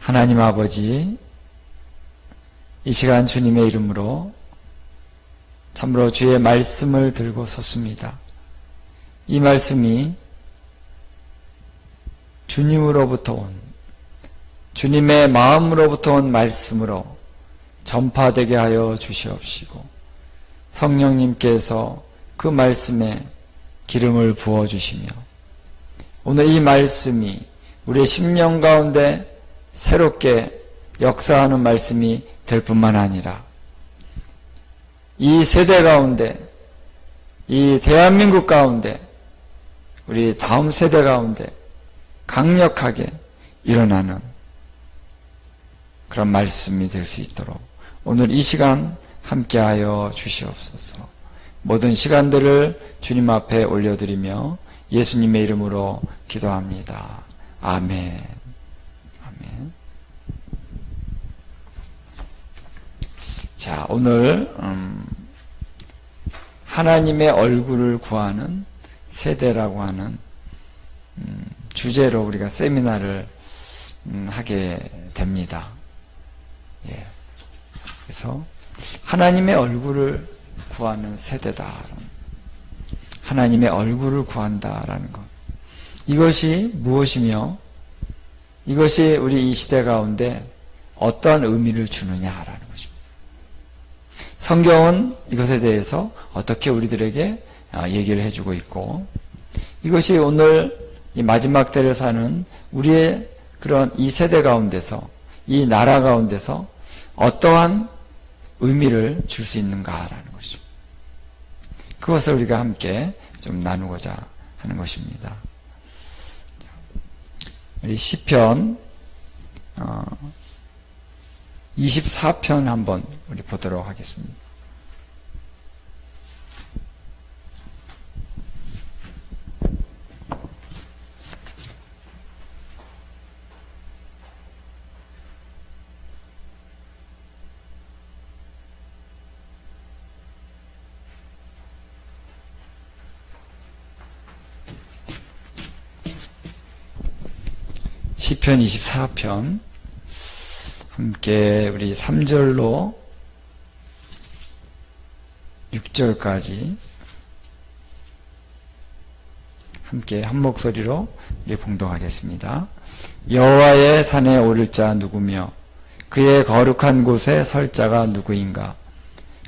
하나님 아버지, 이 시간 주님의 이름으로 참으로 주의 말씀을 들고 섰습니다. 이 말씀이 주님으로부터 온, 주님의 마음으로부터 온 말씀으로 전파되게 하여 주시옵시고, 성령님께서 그 말씀에 기름을 부어주시며, 오늘 이 말씀이 우리의 심령 가운데 새롭게 역사하는 말씀이 될 뿐만 아니라 이 세대 가운데, 이 대한민국 가운데, 우리 다음 세대 가운데 강력하게 일어나는 그런 말씀이 될 수 있도록 오늘 이 시간 함께하여 주시옵소서. 모든 시간들을 주님 앞에 올려드리며 예수님의 이름으로 기도합니다. 아멘. 아멘. 자, 오늘 하나님의 얼굴을 구하는 세대라고 하는 주제로 우리가 세미나를 하게 됩니다. 예. 그래서 하나님의 얼굴을 구하는 세대다. 하나님의 얼굴을 구한다라는 것. 이것이 무엇이며 이것이 우리 이 시대 가운데 어떠한 의미를 주느냐라는 것입니다. 성경은 이것에 대해서 어떻게 우리들에게 얘기를 해주고 있고, 이것이 오늘 이 마지막 때를 사는 우리의 그런 이 세대 가운데서, 이 나라 가운데서 어떠한 의미를 줄 수 있는가라는 것이죠. 그것을 우리가 함께 좀 나누고자 하는 것입니다. 우리 시편 24편 한번 우리 보도록 하겠습니다. 시편 24편 함께 우리 3절로 6절까지 함께 한 목소리로 우리 봉독하겠습니다. 여호와의 산에 오를 자 누구며 그의 거룩한 곳에 설 자가 누구인가?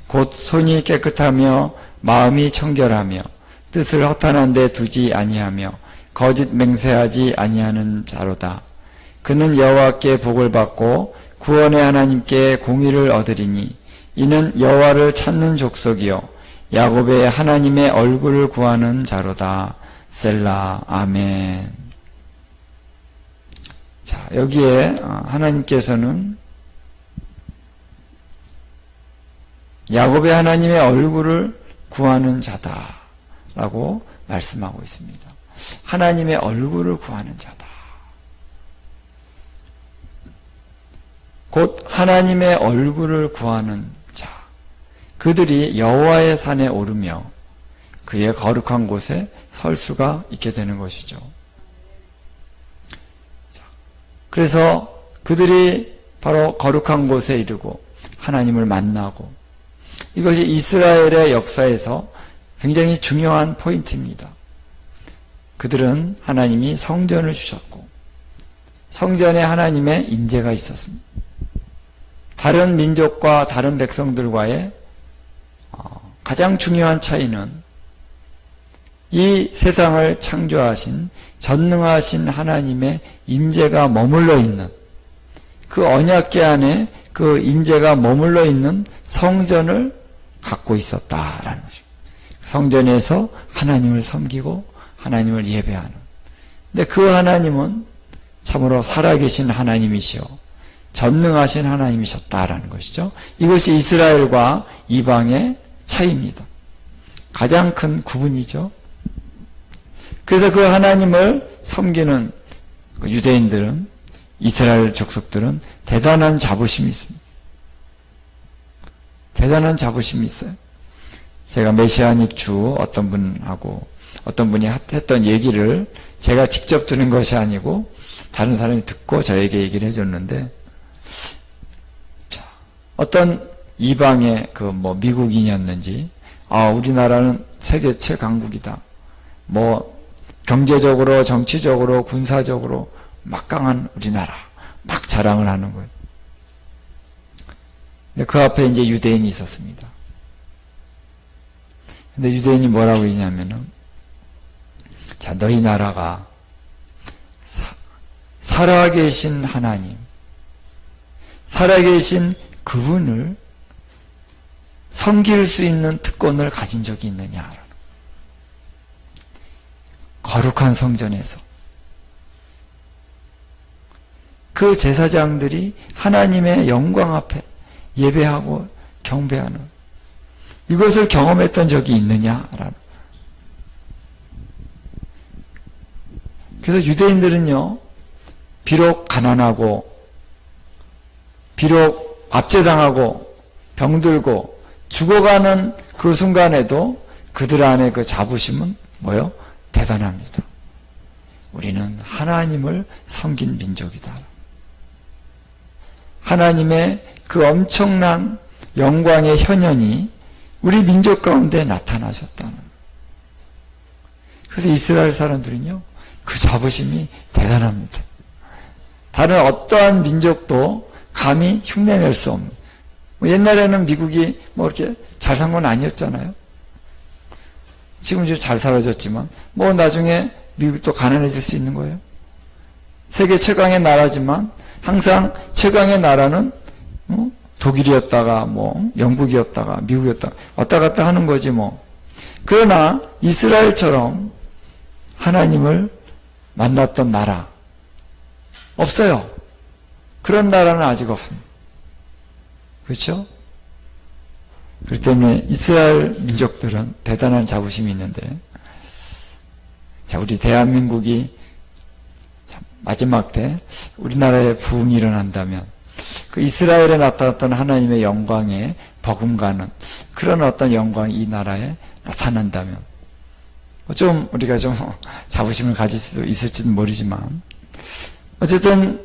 곧 손이 깨끗하며 마음이 청결하며 뜻을 허탄한 데 두지 아니하며 거짓 맹세하지 아니하는 자로다. 그는 여호와께 복을 받고 구원의 하나님께 공의를 얻으리니 이는 여호와를 찾는 족속이요 야곱의 하나님의 얼굴을 구하는 자로다. 셀라. 아멘. 자, 여기에 하나님께서는 야곱의 하나님의 얼굴을 구하는 자다라고 말씀하고 있습니다. 하나님의 얼굴을 구하는 자다. 곧 하나님의 얼굴을 구하는 자, 그들이 여호와의 산에 오르며 그의 거룩한 곳에 설 수가 있게 되는 것이죠. 그래서 그들이 바로 거룩한 곳에 이르고 하나님을 만나고, 이것이 이스라엘의 역사에서 굉장히 중요한 포인트입니다. 그들은 하나님이 성전을 주셨고 성전에 하나님의 임재가 있었습니다. 다른 민족과 다른 백성들과의 가장 중요한 차이는 이 세상을 창조하신 전능하신 하나님의 임재가 머물러 있는, 그 언약궤 안에 그 임재가 머물러 있는 성전을 갖고 있었다라는 것입니다. 성전에서 하나님을 섬기고 하나님을 예배하는. 근데 그 하나님은 참으로 살아계신 하나님이시오, 전능하신 하나님이셨다라는 것이죠. 이것이 이스라엘과 이방의 차이입니다. 가장 큰 구분이죠. 그래서 그 하나님을 섬기는 유대인들은, 이스라엘 족속들은 대단한 자부심이 있습니다. 대단한 자부심이 있어요. 제가 메시아닉 주 어떤 분이 했던 얘기를 제가 직접 들은 것이 아니고 다른 사람이 듣고 저에게 얘기를 해줬는데, 자, 어떤 이방의 미국인이었는지, 우리나라는 세계 최강국이다. 경제적으로, 정치적으로, 군사적으로 막강한 우리나라. 막 자랑을 하는 거예요. 근데 그 앞에 이제 유대인이 있었습니다. 근데 유대인이 뭐라고 했냐면은, 자, 너희 나라가 살아계신 하나님, 살아계신 그분을 섬길 수 있는 특권을 가진 적이 있느냐? 거룩한 성전에서 그 제사장들이 하나님의 영광 앞에 예배하고 경배하는 이것을 경험했던 적이 있느냐라는. 그래서 유대인들은요, 비록 가난하고 비록 압제당하고 병들고 죽어가는 그 순간에도 그들 안에 그 자부심은 뭐요? 대단합니다. 우리는 하나님을 섬긴 민족이다. 하나님의 그 엄청난 영광의 현현이 우리 민족 가운데 나타나셨다는. 그래서 이스라엘 사람들은요, 그 자부심이 대단합니다. 다른 어떠한 민족도 감히 흉내낼 수 없는. 옛날에는 미국이 이렇게 잘 산 건 아니었잖아요. 지금 좀 잘 살아졌지만, 나중에 미국도 가난해질 수 있는 거예요. 세계 최강의 나라지만, 항상 최강의 나라는, 독일이었다가, 영국이었다가, 미국이었다가, 왔다 갔다 하는 거지, 그러나, 이스라엘처럼 하나님을 만났던 나라, 없어요. 그런 나라는 아직 없습니다. 그렇죠? 그렇기 때문에 이스라엘 민족들은 대단한 자부심이 있는데, 자, 우리 대한민국이 마지막 때 우리나라에 부흥이 일어난다면 그 이스라엘에 나타났던 하나님의 영광에 버금가는 그런 어떤 영광이 이 나라에 나타난다면 좀 우리가 좀 자부심을 가질 수도 있을지는 모르지만, 어쨌든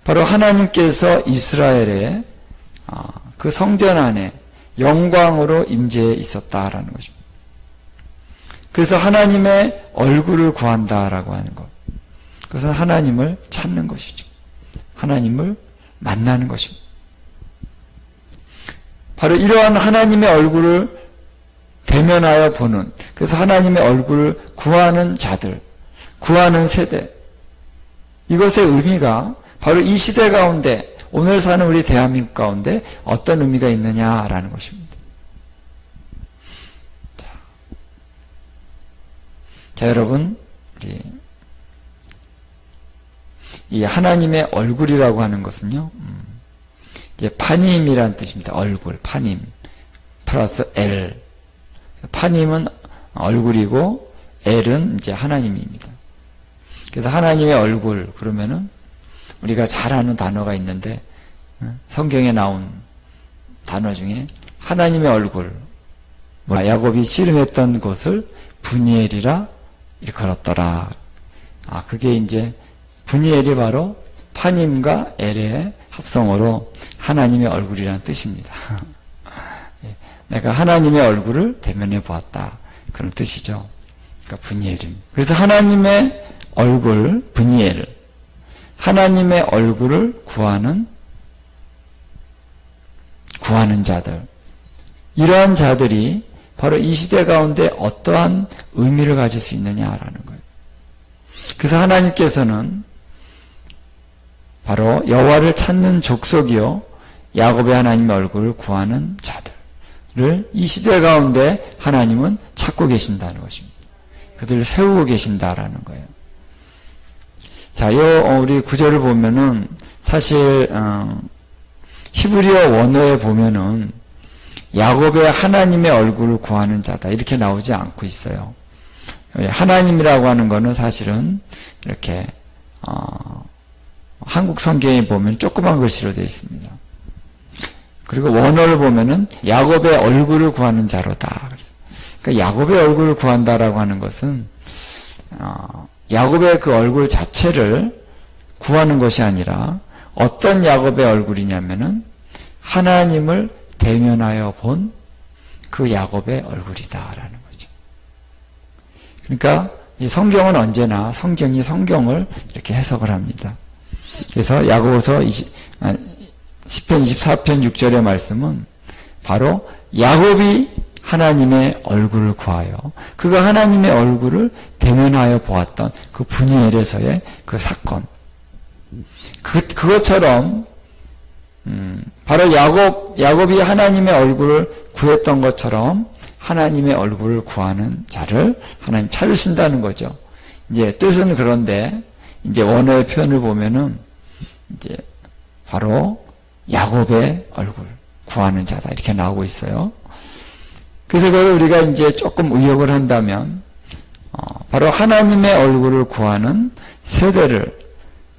바로 하나님께서 이스라엘의 그 성전 안에 영광으로 임재해 있었다라는 것입니다. 그래서 하나님의 얼굴을 구한다라고 하는 것. 그것은 하나님을 찾는 것이죠. 하나님을 만나는 것입니다. 바로 이러한 하나님의 얼굴을 대면하여 보는, 그래서 하나님의 얼굴을 구하는 자들, 구하는 세대, 이것의 의미가 바로 이 시대 가운데, 오늘 사는 우리 대한민국 가운데 어떤 의미가 있느냐라는 것입니다. 자, 여러분, 이 하나님의 얼굴이라고 하는 것은요, 파님이라는 뜻입니다. 얼굴, 파님 플러스 엘. 파님은 얼굴이고 엘은 이제 하나님입니다. 그래서 하나님의 얼굴 그러면은 우리가 잘 아는 단어가 있는데, 성경에 나온 단어 중에 하나님의 얼굴, 야곱이 씨름했던 곳을 브니엘이라 이렇게 걸었더라. 그게 이제 브니엘이 바로 파님과 엘의 합성어로 하나님의 얼굴이라는 뜻입니다. 내가 하나님의 얼굴을 대면해 보았다, 그런 뜻이죠. 그러니까 브니엘입니다. 그래서 하나님의 얼굴, 브니엘, 하나님의 얼굴을 구하는 자들, 이러한 자들이 바로 이 시대 가운데 어떠한 의미를 가질 수 있느냐라는 거예요. 그래서 하나님께서는 바로 여호와를 찾는 족속이요 야곱의 하나님의 얼굴을 구하는 자들을 이 시대 가운데 하나님은 찾고 계신다는 것입니다. 그들을 세우고 계신다라는 거예요. 자, 우리 구절을 보면은 사실 히브리어 원어에 보면은 야곱의 하나님의 얼굴을 구하는 자다 이렇게 나오지 않고 있어요. 하나님이라고 하는 거는 사실은 이렇게 한국 성경에 보면 조그만 글씨로 되어 있습니다. 그리고 원어를 보면은 야곱의 얼굴을 구하는 자로다. 그러니까 야곱의 얼굴을 구한다라고 하는 것은 야곱의 그 얼굴 자체를 구하는 것이 아니라 어떤 야곱의 얼굴이냐면은 하나님을 대면하여 본 그 야곱의 얼굴이다라는 거죠. 그러니까 이 성경은 언제나 성경이 성경을 이렇게 해석을 합니다. 그래서 야고보서 10편 24편 6절의 말씀은 바로 야곱이 하나님의 얼굴을 구하여 그가 하나님의 얼굴을 대면하여 보았던 그 분이엘에서의 그 사건, 그것처럼 바로 야곱이 하나님의 얼굴을 구했던 것처럼 하나님의 얼굴을 구하는 자를 하나님 찾으신다는 거죠. 이제 뜻은 그런데 이제 원어의 표현을 보면은 이제 바로 야곱의 얼굴 구하는 자다 이렇게 나오고 있어요. 그래서 그걸 우리가 이제 조금 의역을 한다면 바로 하나님의 얼굴을 구하는 세대를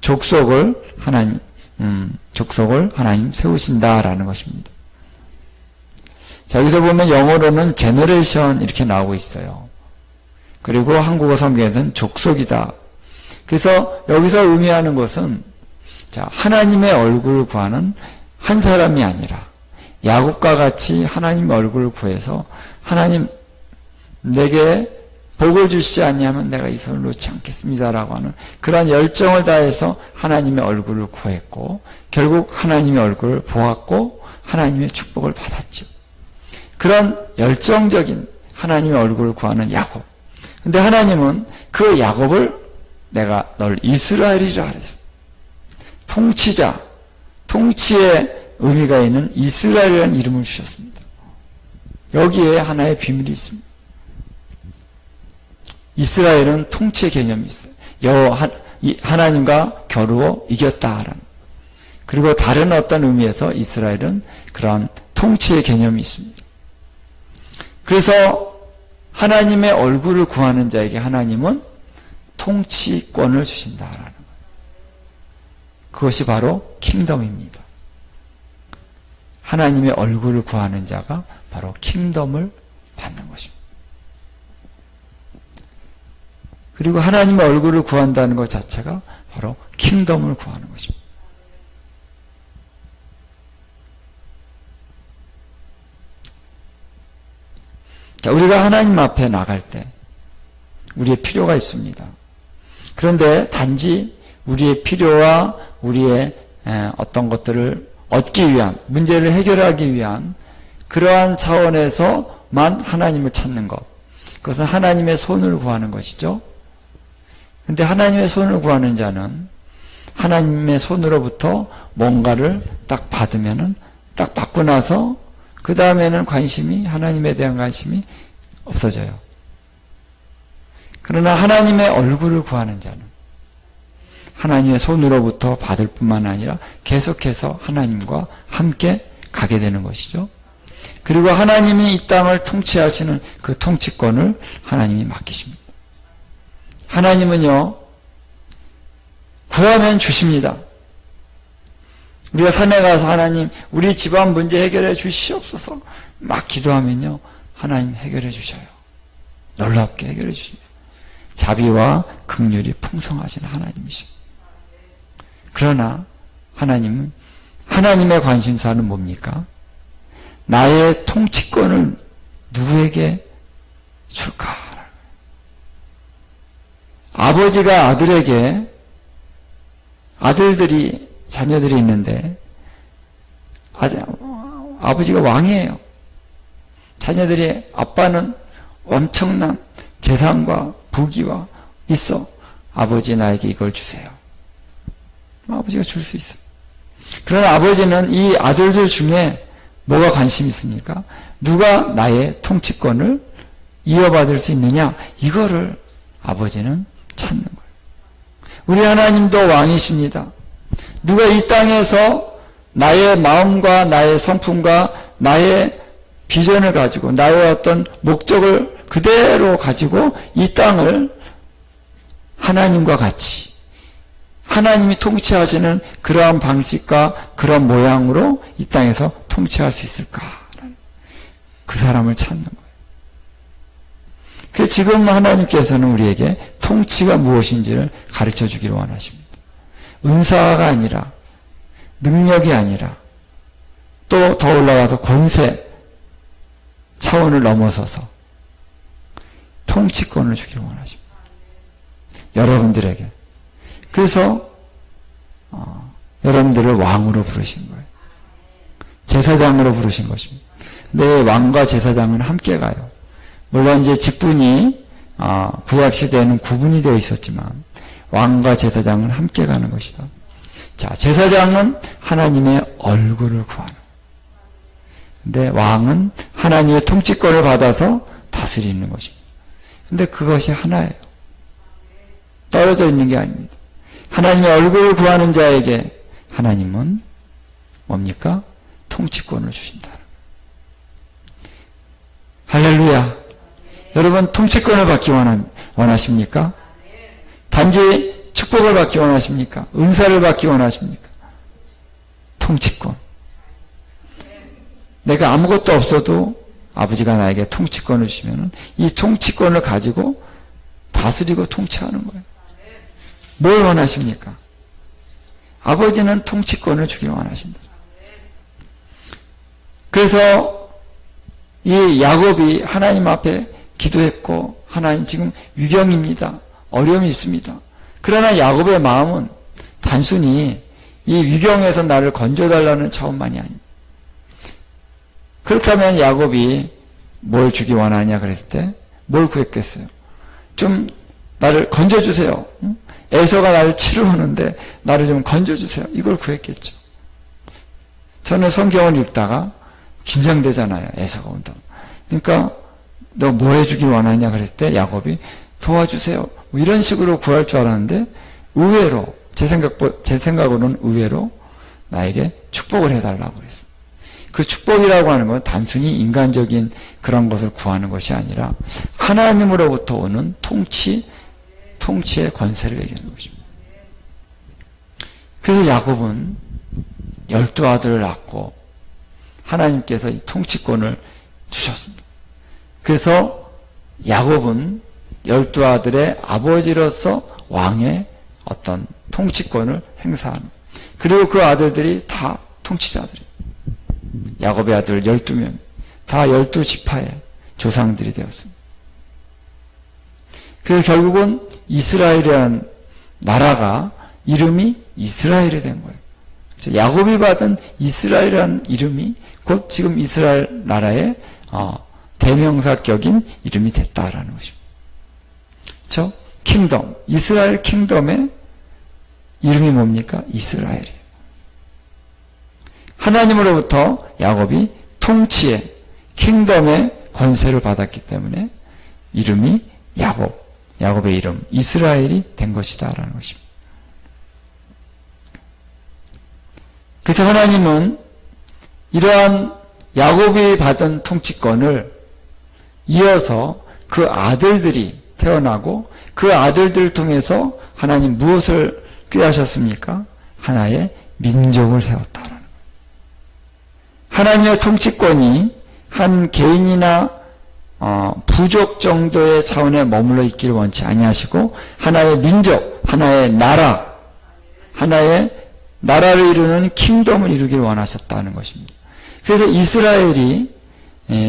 족속을 하나님 세우신다라는 것입니다. 자, 여기서 보면 영어로는 제너레이션 이렇게 나오고 있어요. 그리고 한국어 성경에는 족속이다. 그래서 여기서 의미하는 것은 자, 하나님의 얼굴을 구하는 한 사람이 아니라 야곱과 같이 하나님의 얼굴을 구해서 하나님 내게 복을 주시지 아니하면 내가 이 손을 놓지 않겠습니다라고 하는 그러한 열정을 다해서 하나님의 얼굴을 구했고 결국 하나님의 얼굴을 보았고 하나님의 축복을 받았죠. 그런 열정적인 하나님의 얼굴을 구하는 야곱. 근데 하나님은 그 야곱을 내가 널 이스라엘이라 그래서 통치자, 통치의 의미가 있는 이스라엘이라는 이름을 주셨습니다. 여기에 하나의 비밀이 있습니다. 이스라엘은 통치의 개념이 있어요. 하나님과 겨루어 이겼다라는. 그리고 다른 어떤 의미에서 이스라엘은 그런 통치의 개념이 있습니다. 그래서 하나님의 얼굴을 구하는 자에게 하나님은 통치권을 주신다라는 거예요. 그것이 바로 킹덤입니다. 하나님의 얼굴을 구하는 자가 바로 킹덤을 받는 것입니다. 그리고 하나님의 얼굴을 구한다는 것 자체가 바로 킹덤을 구하는 것입니다. 자, 우리가 하나님 앞에 나갈 때 우리의 필요가 있습니다. 그런데 단지 우리의 필요와 우리의 어떤 것들을 얻기 위한, 문제를 해결하기 위한 그러한 차원에서만 하나님을 찾는 것. 그것은 하나님의 손을 구하는 것이죠. 근데 하나님의 손을 구하는 자는 하나님의 손으로부터 뭔가를 딱 받으면은 딱 받고 나서 그 다음에는 하나님에 대한 관심이 없어져요. 그러나 하나님의 얼굴을 구하는 자는 하나님의 손으로부터 받을 뿐만 아니라 계속해서 하나님과 함께 가게 되는 것이죠. 그리고 하나님이 이 땅을 통치하시는 그 통치권을 하나님이 맡기십니다. 하나님은요, 구하면 주십니다. 우리가 산에 가서 하나님, 우리 집안 문제 해결해 주시옵소서 막 기도하면요, 하나님 해결해 주셔요. 놀랍게 해결해 주십니다. 자비와 긍휼이 풍성하신 하나님이십니다. 그러나 하나님은, 하나님의 관심사는 뭡니까? 나의 통치권을 누구에게 줄까? 아버지가 아들에게, 자녀들이 있는데, 아버지가 왕이에요. 자녀들이, 아빠는 엄청난 재산과 부귀와 있어. 아버지 나에게 이걸 주세요. 아버지가 줄 수 있어요. 그러나 아버지는 이 아들들 중에 뭐가 관심이 있습니까? 누가 나의 통치권을 이어받을 수 있느냐? 이거를 아버지는 찾는 거예요. 우리 하나님도 왕이십니다. 누가 이 땅에서 나의 마음과 나의 성품과 나의 비전을 가지고 나의 어떤 목적을 그대로 가지고 이 땅을 하나님과 같이 하나님이 통치하시는 그러한 방식과 그런 모양으로 이 땅에서 통치할 수 있을까? 그 사람을 찾는 거예요. 그래서 지금 하나님께서는 우리에게 통치가 무엇인지를 가르쳐 주기를 원하십니다. 은사가 아니라, 능력이 아니라, 또 더 올라가서 권세 차원을 넘어서서 통치권을 주기를 원하십니다. 여러분들에게. 그래서 여러분들을 왕으로 부르신 거예요. 제사장으로 부르신 것입니다. 근데 왕과 제사장은 함께 가요. 물론 이제 직분이 구약시대에는 구분이 되어 있었지만 왕과 제사장은 함께 가는 것이다. 자, 제사장은 하나님의 얼굴을 구하는. 근데 왕은 하나님의 통치권을 받아서 다스리는 것입니다. 근데 그것이 하나예요. 떨어져 있는 게 아닙니다. 하나님의 얼굴을 구하는 자에게 하나님은 뭡니까? 통치권을 주신다. 할렐루야. 여러분 통치권을 받기 원하십니까? 단지 축복을 받기 원하십니까? 은사를 받기 원하십니까? 통치권. 내가 아무것도 없어도 아버지가 나에게 통치권을 주시면 이 통치권을 가지고 다스리고 통치하는 거예요. 뭘 원하십니까? 아버지는 통치권을 주기를 원하신다. 그래서 이 야곱이 하나님 앞에 기도했고, 하나님 지금 위경입니다. 어려움이 있습니다. 그러나 야곱의 마음은 단순히 이 위경에서 나를 건져달라는 차원만이 아닙니다. 그렇다면 야곱이 뭘 주기 원하냐 그랬을 때 뭘 구했겠어요? 좀 나를 건져주세요. 에서가 나를 치루는데 나를 좀 건져주세요. 이걸 구했겠죠. 저는 성경을 읽다가 긴장되잖아요. 에서가 온다고. 그러니까 너 뭐 해주길 원하냐 그랬을 때 야곱이 도와주세요. 뭐 이런 식으로 구할 줄 알았는데 의외로 제 생각으로는 의외로 나에게 축복을 해달라고 그랬어요. 그 축복이라고 하는 건 단순히 인간적인 그런 것을 구하는 것이 아니라 하나님으로부터 오는 통치의 권세를 얘기하는 것입니다. 그래서 야곱은 12아들을 낳고 하나님께서 이 통치권을 주셨습니다. 그래서 야곱은 12아들의 아버지로서 왕의 어떤 통치권을 행사하는, 그리고 그 아들들이 다 통치자들이에요. 야곱의 아들 12명, 다 12지파의 조상들이 되었습니다. 그래서 결국은 이스라엘이라는 나라가 이름이 이스라엘이 된 거예요. 야곱이 받은 이스라엘이라는 이름이 곧 지금 이스라엘 나라의 대명사격인 이름이 됐다라는 것입니다. 그렇죠? 킹덤, 이스라엘 킹덤의 이름이 뭡니까? 이스라엘이에요. 하나님으로부터 야곱이 통치의 킹덤의 권세를 받았기 때문에 이름이 야곱의 이름 이스라엘이 된 것이다 라는 것입니다. 그래서 하나님은 이러한 야곱이 받은 통치권을 이어서 그 아들들이 태어나고 그 아들들을 통해서 하나님 무엇을 꾀하셨습니까? 하나의 민족을 세웠다라는 거예요. 하나님의 통치권이 한 개인이나 부족 정도의 차원에 머물러 있기를 원치 아니하시고 하나의 민족, 하나의 나라, 하나의 나라를 이루는 킹덤을 이루기를 원하셨다는 것입니다. 그래서 이스라엘이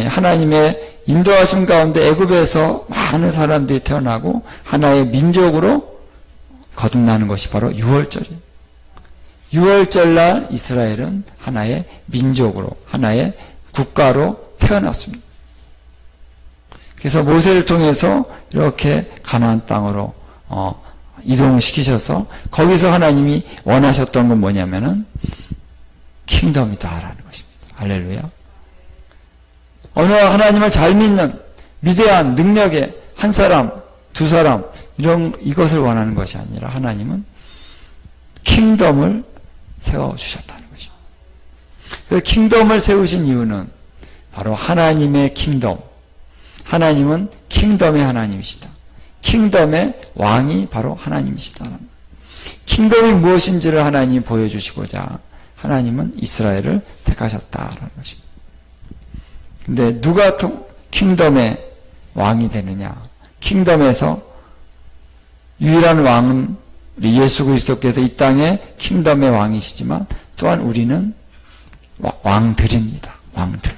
하나님의 인도하심 가운데 애굽에서 많은 사람들이 태어나고 하나의 민족으로 거듭나는 것이 바로 유월절이에요. 유월절날 이스라엘은 하나의 민족으로, 하나의 국가로 태어났습니다. 그래서 모세를 통해서 이렇게 가나안 땅으로 이동시키셔서 거기서 하나님이 원하셨던 건 뭐냐면은 킹덤이다라는 것입니다. 할렐루야. 어느 하나님을 잘 믿는 위대한 능력의 한 사람, 두 사람 이것을 원하는 것이 아니라 하나님은 킹덤을 세워주셨다는 것입니다. 그 킹덤을 세우신 이유는 바로 하나님의 킹덤. 하나님은 킹덤의 하나님이시다. 킹덤의 왕이 바로 하나님이시다. 킹덤이 무엇인지를 하나님이 보여주시고자 하나님은 이스라엘을 택하셨다라는 것입니다. 근데 누가 킹덤의 왕이 되느냐? 킹덤에서 유일한 왕은 우리 예수 그리스도께서 이 땅의 킹덤의 왕이시지만 또한 우리는 왕들입니다. 왕들.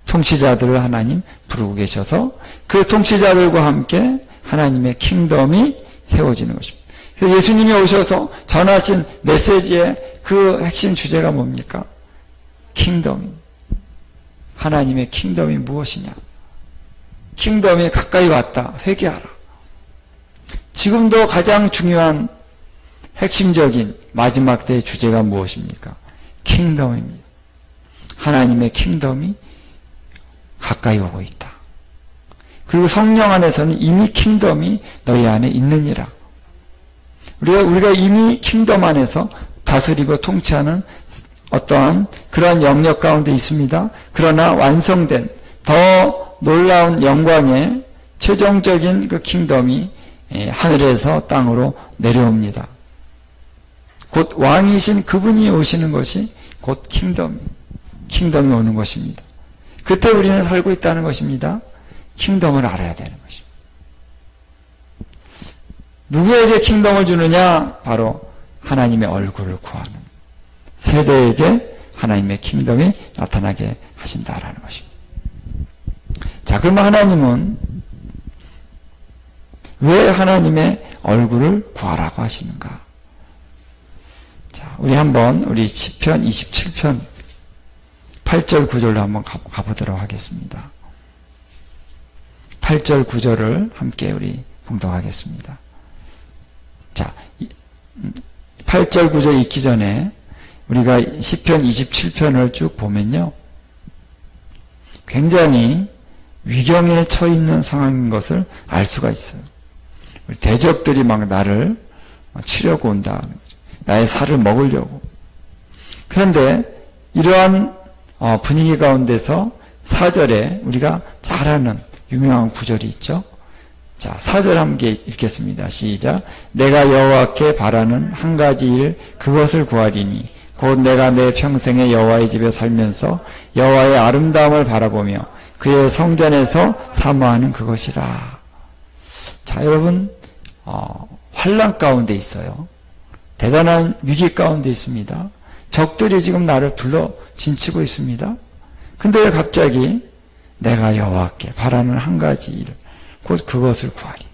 통치자들을 하나님 부르고 계셔서 그 통치자들과 함께 하나님의 킹덤이 세워지는 것입니다. 그래서 예수님이 오셔서 전하신 메시지의 그 핵심 주제가 뭡니까? 킹덤입니다. 하나님의 킹덤이 무엇이냐? 킹덤이 가까이 왔다. 회개하라. 지금도 가장 중요한 핵심적인 마지막 때의 주제가 무엇입니까? 킹덤입니다. 하나님의 킹덤이 가까이 오고 있다. 그리고 성령 안에서는 이미 킹덤이 너희 안에 있느니라. 우리가 이미 킹덤 안에서 다스리고 통치하는 어떠한 그러한 영역 가운데 있습니다. 그러나 완성된 더 놀라운 영광의 최종적인 그 킹덤이 하늘에서 땅으로 내려옵니다. 곧 왕이신 그분이 오시는 것이 곧 킹덤이 오는 것입니다. 그때 우리는 살고 있다는 것입니다. 킹덤을 알아야 되는 것입니다. 누구에게 킹덤을 주느냐? 바로 하나님의 얼굴을 구하는 세대에게 하나님의 킹덤이 나타나게 하신다라는 것입니다. 자, 그러면 하나님은 왜 하나님의 얼굴을 구하라고 하시는가? 자, 우리 시편 27편 8절 9절로 한번 가보도록 하겠습니다. 8절 9절을 함께 우리 봉독하겠습니다. 자, 8절 9절 읽기 전에 우리가 시편 27편을 쭉 보면요, 굉장히 위경에 처해 있는 상황인 것을 알 수가 있어요. 대적들이 막 나를 치려고 온다. 나의 살을 먹으려고. 그런데 이러한 분위기 가운데서 4절에 우리가 잘 아는 유명한 구절이 있죠. 자, 4절 함께 읽겠습니다. 시작. 내가 여호와께 바라는 한 가지 일 그것을 구하리니 곧 내가 내 평생에 여호와의 집에 살면서 여호와의 아름다움을 바라보며 그의 성전에서 사모하는 그것이라. 자, 여러분, 환난 가운데 있어요. 대단한 위기 가운데 있습니다. 적들이 지금 나를 둘러 진치고 있습니다. 근데 왜 갑자기 내가 여호와께 바라는 한 가지 일, 곧 그것을 구하리.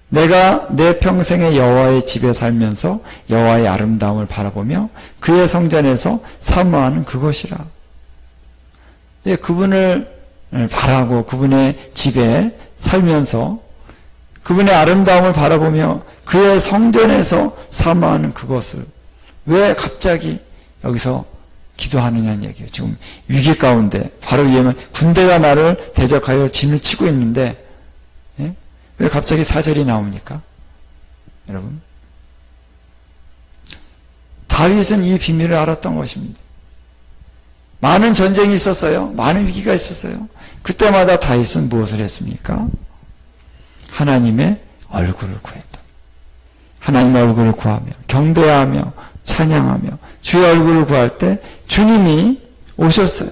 내가 내 평생에 여호와의 집에 살면서 여호와의 아름다움을 바라보며 그의 성전에서 사모하는 그것이라. 예, 그분을 바라고 그분의 집에 살면서 그분의 아름다움을 바라보며 그의 성전에서 사모하는 그것을 왜 갑자기 여기서 기도하느냐는 얘기예요. 지금 위기 가운데 바로 위에는 군대가 나를 대적하여 진을 치고 있는데, 예? 왜 갑자기 4절이 나옵니까? 여러분, 다윗은 이 비밀을 알았던 것입니다. 많은 전쟁이 있었어요. 많은 위기가 있었어요. 그때마다 다윗은 무엇을 했습니까? 하나님의 얼굴을 구했다. 하나님의 얼굴을 구하며 경배하며 찬양하며 주의 얼굴을 구할 때 주님이 오셨어요.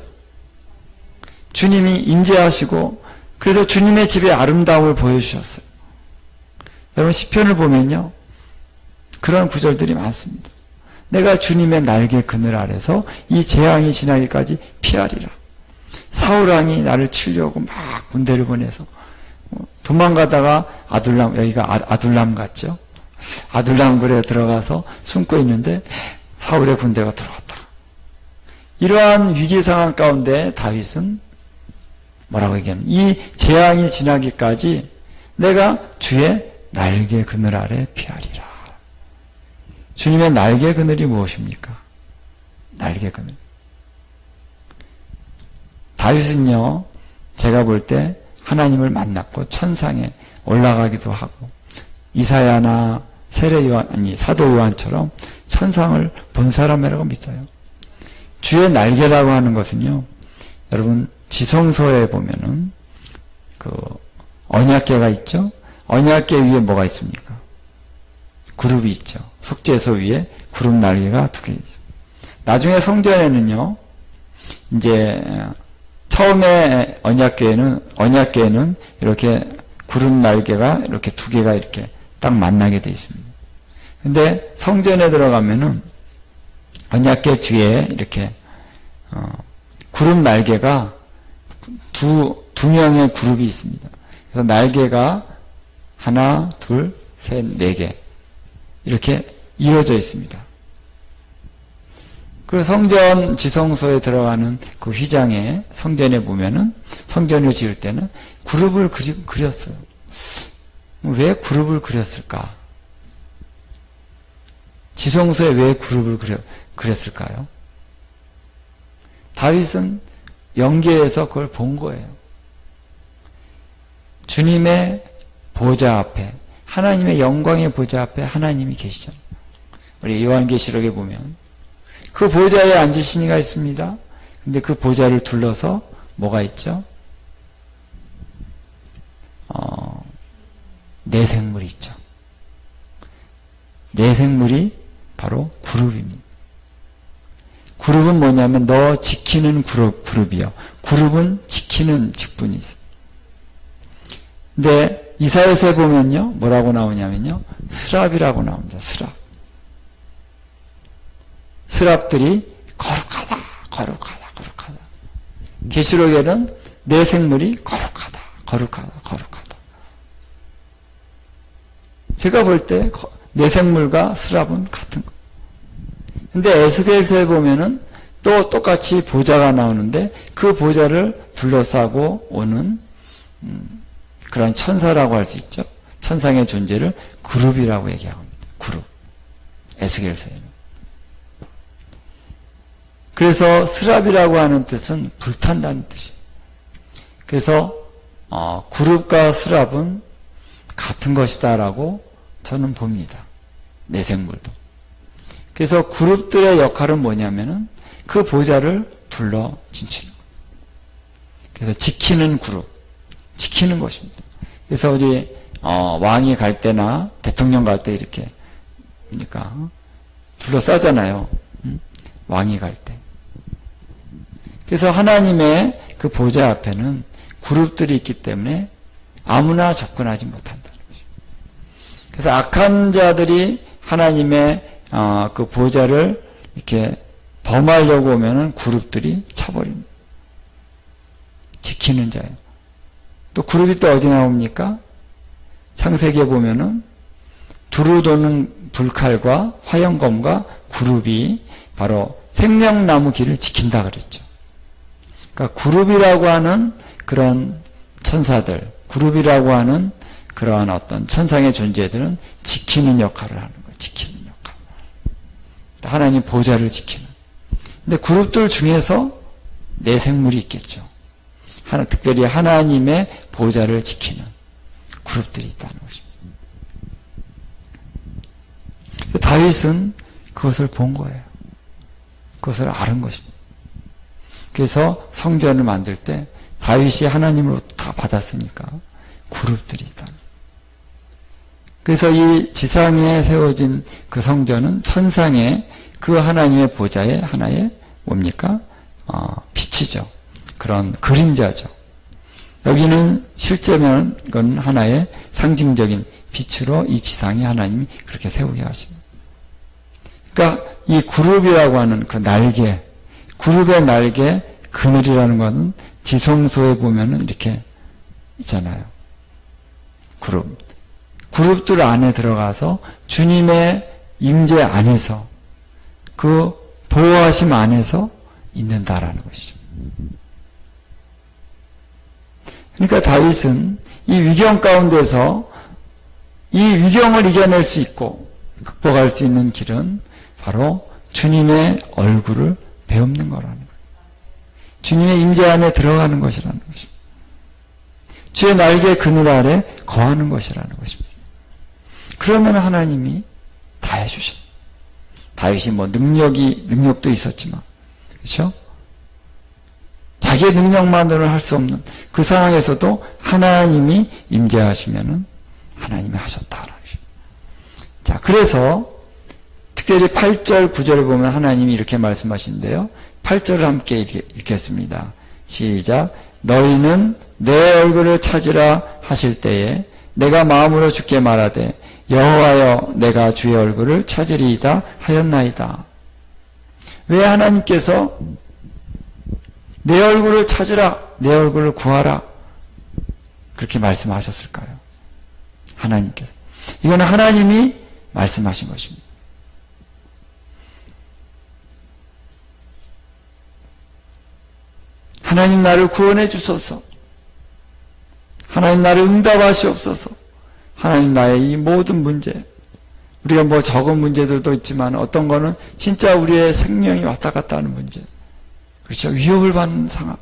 주님이 임재하시고 그래서 주님의 집의 아름다움을 보여주셨어요. 여러분, 시편을 보면요, 그런 구절들이 많습니다. 내가 주님의 날개 그늘 아래서 이 재앙이 지나기까지 피하리라. 사울왕이 나를 치려고 막 군대를 보내서 도망가다가 아둘람, 여기가 아둘람 같죠? 아둘람 굴에 들어가서 숨고 있는데 사울의 군대가 들어왔다. 이러한 위기 상황 가운데 다윗은 뭐라고 얘기하면 이 재앙이 지나기까지 내가 주의 날개 그늘 아래 피하리라. 주님의 날개 그늘이 무엇입니까? 날개 그늘. 다윗은요, 제가 볼 때 하나님을 만났고 천상에 올라가기도 하고 이사야나 세례 요한, 아니 사도 요한처럼 천상을 본 사람이라고 믿어요. 주의 날개라고 하는 것은요, 여러분 지성소에 보면은 그 언약궤가 있죠. 언약궤 위에 뭐가 있습니까? 그룹이 있죠. 속죄소 위에 그룹 날개가 2개 있죠. 나중에 성전에는요, 이제 처음에 언약궤에는 이렇게 구름 날개가 이렇게 두 개가 이렇게 딱 만나게 되어 있습니다. 근데 성전에 들어가면은 언약궤 뒤에 이렇게 구름 날개가 두 명의 그룹이 있습니다. 그래서 날개가 하나, 둘, 셋, 네 개 이렇게 이루어져 있습니다. 그 성전 지성소에 들어가는 그 휘장에 성전에 보면은 성전을 지을 때는 그룹을 그렸어요. 왜 그룹을 그렸을까? 지성소에 왜 그룹을 그렸을까요? 다윗은 영계에서 그걸 본 거예요. 주님의 보좌 앞에, 하나님의 영광의 보좌 앞에 하나님이 계시잖아요. 우리 요한계시록에 보면 그 보좌에 앉으신 이가 있습니다. 근데 그 보좌를 둘러서 뭐가 있죠? 내생물이 있죠. 내생물이 바로 그룹입니다. 그룹은 뭐냐면 너 지키는 그룹이요. 그룹은 지키는 직분이 있어요. 근데 이사야서에 보면요. 뭐라고 나오냐면요. 스랍이라고 나옵니다. 스랍. 스랍들이 거룩하다, 거룩하다, 거룩하다. 계시록에는 내 생물이 거룩하다, 거룩하다, 거룩하다. 제가 볼 때 내 생물과 스랍은 같은 거. 근데 에스겔서에 보면은 또 똑같이 보좌가 나오는데 그 보좌를 둘러싸고 오는 그런 천사라고 할 수 있죠. 천상의 존재를 그룹이라고 얘기합니다. 그룹. 에스겔서에는. 그래서 스랍이라고 하는 뜻은 불탄다는 뜻이에요. 그래서 그룹과 스랍은 같은 것이다라고 저는 봅니다. 내생물도. 그래서 그룹들의 역할은 뭐냐면은 그 보좌를 둘러 진치는 거예요. 그래서 지키는 그룹, 지키는 것입니다. 그래서 우리 왕이 갈 때나 대통령 갈 때 이렇게 그러니까 둘러싸잖아요. 왕이 갈 때. 그래서 하나님의 그 보좌 앞에는 그룹들이 있기 때문에 아무나 접근하지 못한다는 것입니다. 그래서 악한 자들이 하나님의 그 보좌를 이렇게 범하려고 오면은 그룹들이 쳐버립니다. 지키는 자예요. 또 그룹이 또 어디 나옵니까? 창세기에 보면은 두루 도는 불칼과 화영검과 그룹이 바로 생명나무 길을 지킨다 그랬죠. 그러니까 그룹이라고 하는 그런 천사들, 그룹이라고 하는 그러한 어떤 천상의 존재들은 지키는 역할을 하는 거예요. 지키는 역할. 하나님 보좌를 지키는. 근데 그룹들 중에서 내 생물이 있겠죠. 특별히 하나님의 보좌를 지키는 그룹들이 있다는 것입니다. 다윗은 그것을 본 거예요. 그것을 아는 것입니다. 그래서 성전을 만들 때 다윗이 하나님으로부터 다 받았으니까 그룹들이 있다. 그래서 이 지상에 세워진 그 성전은 천상의 그 하나님의 보좌의 하나의 뭡니까? 빛이죠. 그런 그림자죠. 여기는 실제면 그건 하나의 상징적인 빛으로 이 지상에 하나님이 그렇게 세우게 하십니다. 그러니까 이 그룹이라고 하는 그 날개, 그룹의 날개, 그늘이라는 것은 지성소에 보면은 이렇게 있잖아요. 그룹들 안에 들어가서 주님의 임재 안에서 그 보호하심 안에서 있는다라는 것이죠. 그러니까 다윗은 이 위경 가운데서 이 위경을 이겨낼 수 있고 극복할 수 있는 길은 바로 주님의 얼굴을 배우는 거라는 거예요. 주님의 임재 안에 들어가는 것이라는 것입니다. 주의 날개 그늘 아래 거하는 것이라는 것입니다. 그러면 하나님이 다 해주신. 다윗이 뭐 능력도 있었지만, 그렇죠? 자기의 능력만으로는 할 수 없는 그 상황에서도 하나님이 임재하시면은 하나님이 하셨다라는 것입니다. 자, 그래서 특별히 8절, 9절을 보면 하나님이 이렇게 말씀하시는데요. 8절을 함께 읽겠습니다. 시작. 너희는 내 얼굴을 찾으라 하실 때에 내가 마음으로 주께 말하되 여호와여 내가 주의 얼굴을 찾으리이다 하였나이다. 왜 하나님께서 내 얼굴을 찾으라, 내 얼굴을 구하라 그렇게 말씀하셨을까요? 하나님께서. 이건 하나님이 말씀하신 것입니다. 하나님 나를 구원해 주소서. 하나님 나를 응답하시옵소서. 하나님 나의 이 모든 문제, 우리가 뭐 적은 문제들도 있지만 어떤 거는 진짜 우리의 생명이 왔다 갔다 하는 문제, 그렇죠? 위협을 받는 상황,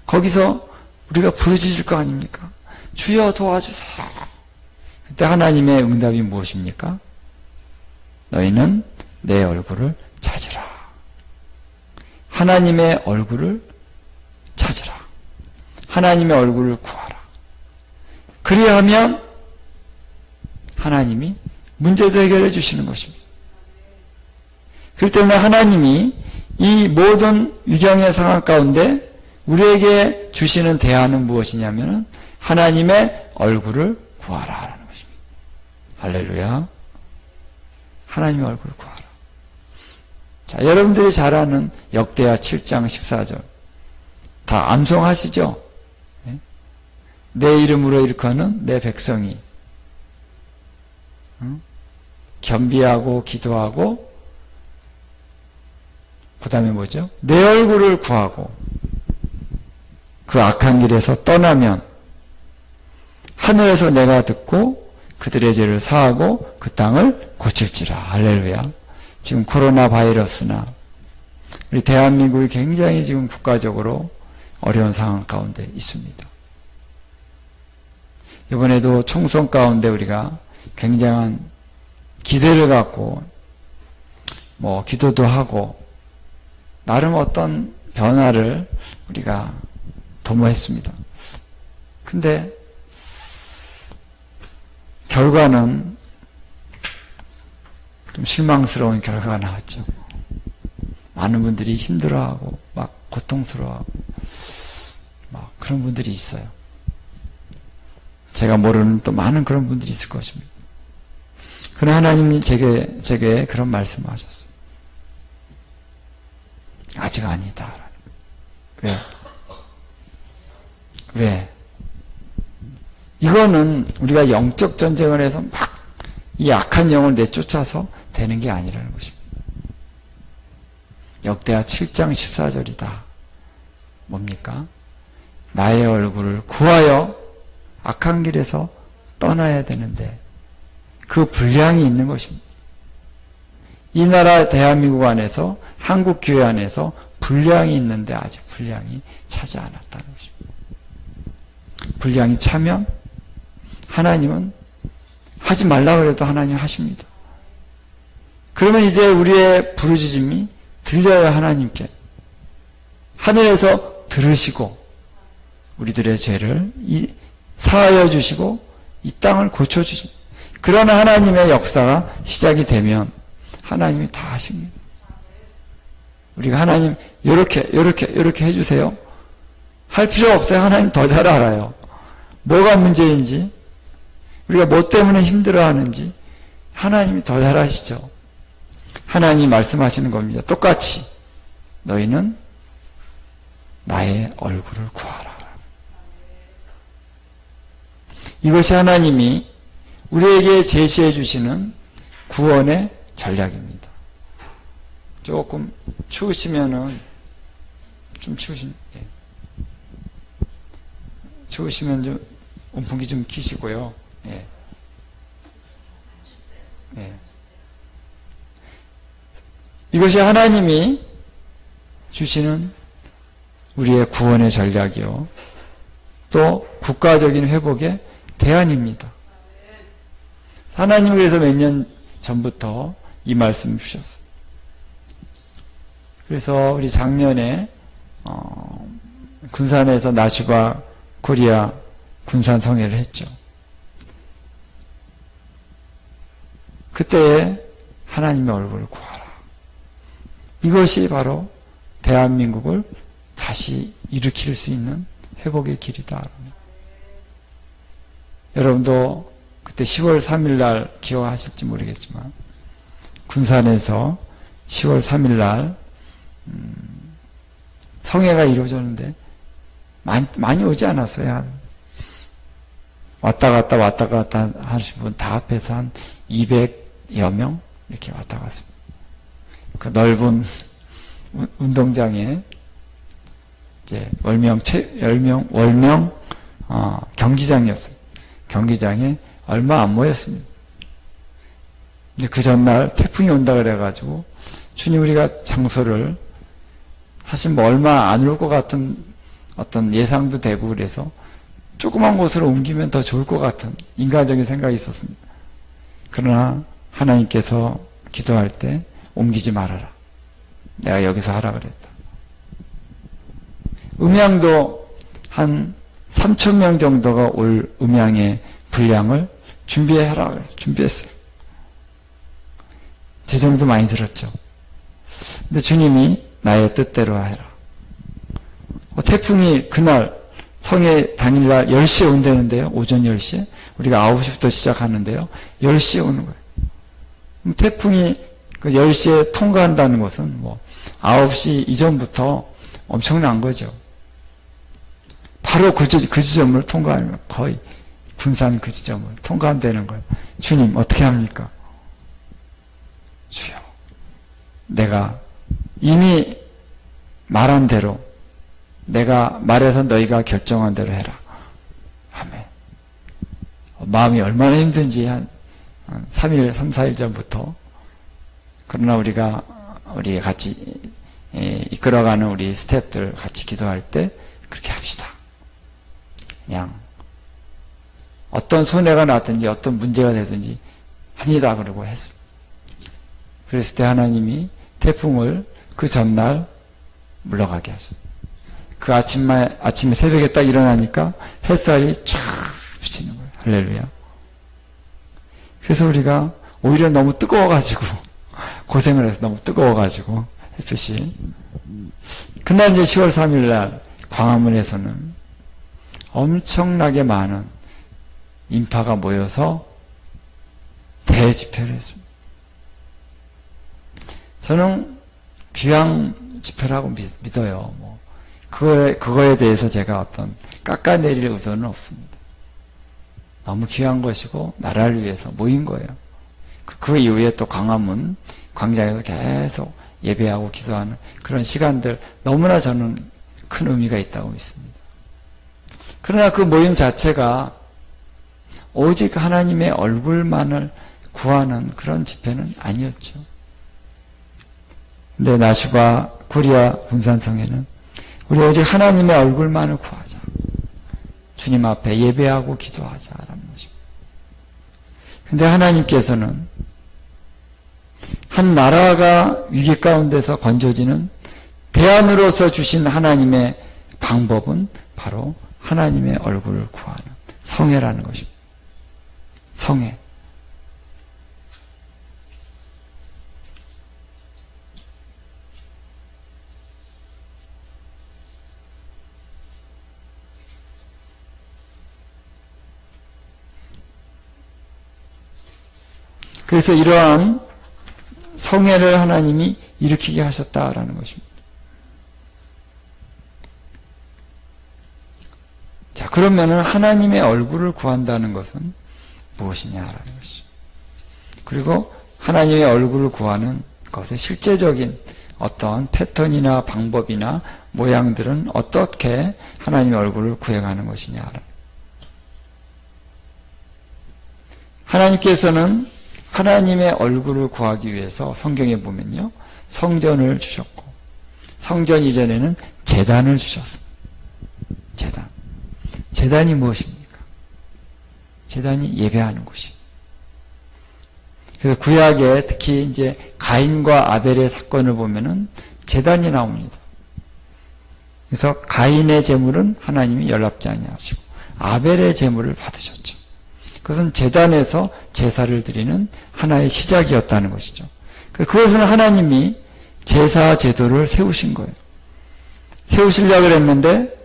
거기서 우리가 부르짖을 거 아닙니까? 주여 도와주세요. 그때 하나님의 응답이 무엇입니까? 너희는 내 얼굴을 찾으라. 하나님의 얼굴을 찾으라. 하나님의 얼굴을 구하라. 그리하면 하나님이 문제도 해결해 주시는 것입니다. 그렇기 때문에 하나님이 이 모든 위경의 상황 가운데 우리에게 주시는 대안은 무엇이냐면 하나님의 얼굴을 구하라라는 것입니다. 할렐루야. 하나님의 얼굴을 구하라. 자, 여러분들이 잘 아는 역대하 7장 14절 다 암송하시죠? 네? 내 이름으로 일컫는 내 백성이 겸비하고 기도하고 그 다음에 뭐죠? 내 얼굴을 구하고 그 악한 길에서 떠나면 하늘에서 내가 듣고 그들의 죄를 사하고 그 땅을 고칠지라. 할렐루야. 지금 코로나 바이러스나 우리 대한민국이 굉장히 지금 국가적으로 어려운 상황 가운데 있습니다. 이번에도 총선 가운데 우리가 굉장한 기대를 갖고 뭐 기도도 하고 나름 어떤 변화를 우리가 도모했습니다. 근데 결과는 좀 실망스러운 결과가 나왔죠. 많은 분들이 힘들어하고 막 고통스러워하고 막 그런 분들이 있어요. 제가 모르는 또 많은 그런 분들이 있을 것입니다. 그러나 하나님이 제게 그런 말씀을 하셨어요. 아직 아니다. 왜? 왜? 이거는 우리가 영적 전쟁을 해서 막 이 악한 영을 내쫓아서 되는 게 아니라는 것입니다. 역대하 7장 14절이다. 뭡니까? 나의 얼굴을 구하여 악한 길에서 떠나야 되는데 그 분량이 있는 것입니다. 이 나라 대한민국 안에서 한국 교회 안에서 분량이 있는데 아직 분량이 차지 않았다는 것입니다. 분량이 차면 하나님은 하지 말라고 해도 하나님 하십니다. 그러면 이제 우리의 부르짖음이 들려요. 하나님께 하늘에서 들으시고 우리들의 죄를 사하여 주시고 이 땅을 고쳐주십니다. 그러나 하나님의 역사가 시작이 되면 하나님이 다 하십니다. 우리가 하나님 요렇게 해주세요 할 필요 없어요. 하나님 더 잘 알아요. 뭐가 문제인지, 우리가 뭐 때문에 힘들어하는지 하나님이 더 잘 아시죠. 하나님이 말씀하시는 겁니다. 똑같이 너희는 나의 얼굴을 구하라. 이것이 하나님이 우리에게 제시해 주시는 구원의 전략입니다. 조금 추우시면은 좀 추우시면 좀 온풍기 좀 키시고요. 예. 예. 이것이 하나님이 주시는 우리의 구원의 전략이요. 또 국가적인 회복의 대안입니다. 하나님이 그래서 몇 년 전부터 이 말씀을 주셨어요. 그래서 우리 작년에 군산에서 나슈바 코리아 군산 성회를 했죠. 그때에 하나님의 얼굴을 구하라. 이것이 바로 대한민국을 다시 일으킬 수 있는 회복의 길이다. 여러분도 그때 10월 3일 날 기억하실지 모르겠지만 군산에서 10월 3일 날 성회가 이루어졌는데 많이 오지 않았어요. 왔다 갔다 하시는 분 다 합해서 한 200여 명 이렇게 왔다 갔습니다. 그 넓은 운동장에 이제 월명 경기장이었어요. 경기장에 얼마 안 모였습니다. 근데 그 전날 태풍이 온다 그래가지고 주님 우리가 장소를 사실 뭐 얼마 안 올 것 같은 어떤 예상도 되고 그래서 조그만 곳으로 옮기면 더 좋을 것 같은 인간적인 생각이 있었습니다. 그러나 하나님께서 기도할 때 옮기지 말아라. 내가 여기서 하라 그랬다. 음향도 한 3,000명 정도가 올 음향의 분량을 준비해라. 준비했어요. 재정도 많이 들었죠. 근데 주님이 나의 뜻대로 해라. 태풍이 그날 성회 당일날 10시에 온다는데요. 오전 10시에. 우리가 9시부터 시작하는데요. 10시에 오는 거예요. 태풍이 그 10시에 통과한다는 것은 뭐 9시 이전부터 엄청난 거죠. 바로 그 지점을 통과하면 거의 군산 그 지점을 통과한다는 거예요. 주님 어떻게 합니까? 주여 내가 이미 말한 대로 내가 말해서 너희가 결정한 대로 해라. 아멘. 마음이 얼마나 힘든지 한 3일, 3, 4일 전부터. 그러나 우리가 같이 이끌어가는 우리 스태프들 같이 기도할 때 그렇게 합시다. 그냥 어떤 손해가 났든지 어떤 문제가 되든지 합니다. 그러고 했습니다. 그랬을 때 하나님이 태풍을 그 전날 물러가게 하셨어요. 그 아침에 새벽에 딱 일어나니까 햇살이 쫙 비치는 거예요. 할렐루야. 그래서 우리가 오히려 너무 뜨거워가지고 고생을 해서 너무 뜨거워가지고 햇빛이 그날 이제 10월 3일 날 광화문에서는 엄청나게 많은 인파가 모여서 대집회를 했습니다. 저는 귀향 집회라고 믿어요. 뭐 그거에 대해서 제가 어떤 깎아내릴 의도는 없습니다. 너무 귀한 것이고 나라를 위해서 모인 거예요. 그 이후에 또 광화문 광장에서 계속 예배하고 기도하는 그런 시간들 너무나 저는 큰 의미가 있다고 믿습니다. 그러나 그 모임 자체가 오직 하나님의 얼굴만을 구하는 그런 집회는 아니었죠. 근데 나주가 코리아 군산성에는 우리 오직 하나님의 얼굴만을 구하자. 주님 앞에 예배하고 기도하자라는 것입니다. 근데 하나님께서는 한 나라가 위기 가운데서 건져지는 대안으로서 주신 하나님의 방법은 바로 하나님의 얼굴을 구하는 성회라는 것입니다. 성회. 그래서 이러한 성회를 하나님이 일으키게 하셨다라는 것입니다. 자, 그러면은 하나님의 얼굴을 구한다는 것은 무엇이냐라는 것이죠. 그리고 하나님의 얼굴을 구하는 것의 실제적인 어떤 패턴이나 방법이나 모양들은 어떻게 하나님의 얼굴을 구해가는 것이냐. 하나님께서는 하나님의 얼굴을 구하기 위해서 성경에 보면요. 성전을 주셨고 성전 이전에는 제단을 주셨습니다. 제단. 제단이 무엇입니까? 제단이 예배하는 곳이. 그래서 구약에 특히 이제 가인과 아벨의 사건을 보면은 제단이 나옵니다. 그래서 가인의 제물은 하나님이 연락지 아니하시고 아벨의 제물을 받으셨죠. 그것은 제단에서 제사를 드리는 하나의 시작이었다는 것이죠. 그것은 하나님이 제사 제도를 세우신 거예요. 세우시려고 했는데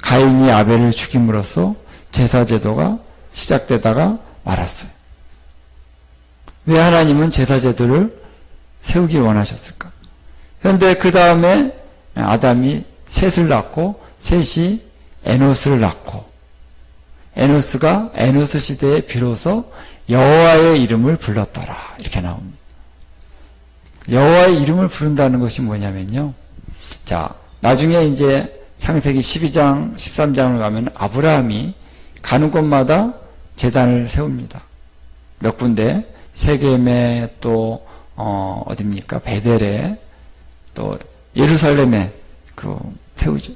가인이 아벨을 죽임으로써 제사제도가 시작되다가 말았어요. 왜 하나님은 제사제도를 세우길 원하셨을까? 그런데 그 다음에 아담이 셋을 낳고 셋이 에노스를 낳고 에노스가 에노스 시대에 비로소 여호와의 이름을 불렀더라 이렇게 나옵니다. 여호와의 이름을 부른다는 것이 뭐냐면요. 자, 나중에 이제 창세기 12장, 13장을 가면 아브라함이 가는 곳마다 제단을 세웁니다. 몇 군데 세겜에 또 어딥니까? 베델에 또 예루살렘에 세우죠.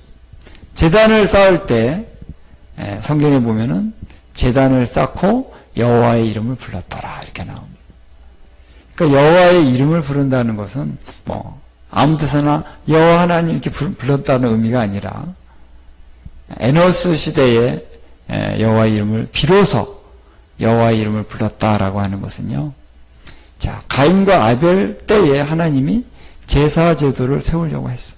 제단을 쌓을 때 성경에 보면은 제단을 쌓고 여호와의 이름을 불렀더라 이렇게 나옵니다. 그러니까 여호와의 이름을 부른다는 것은 아무 데서나 여호와 하나님 이렇게 불렀다는 의미가 아니라 에노스 시대에 여호와의 이름을 비로소 여호와의 이름을 불렀다라고 하는 것은요. 자, 가인과 아벨 때에 하나님이 제사 제도를 세우려고 했어요.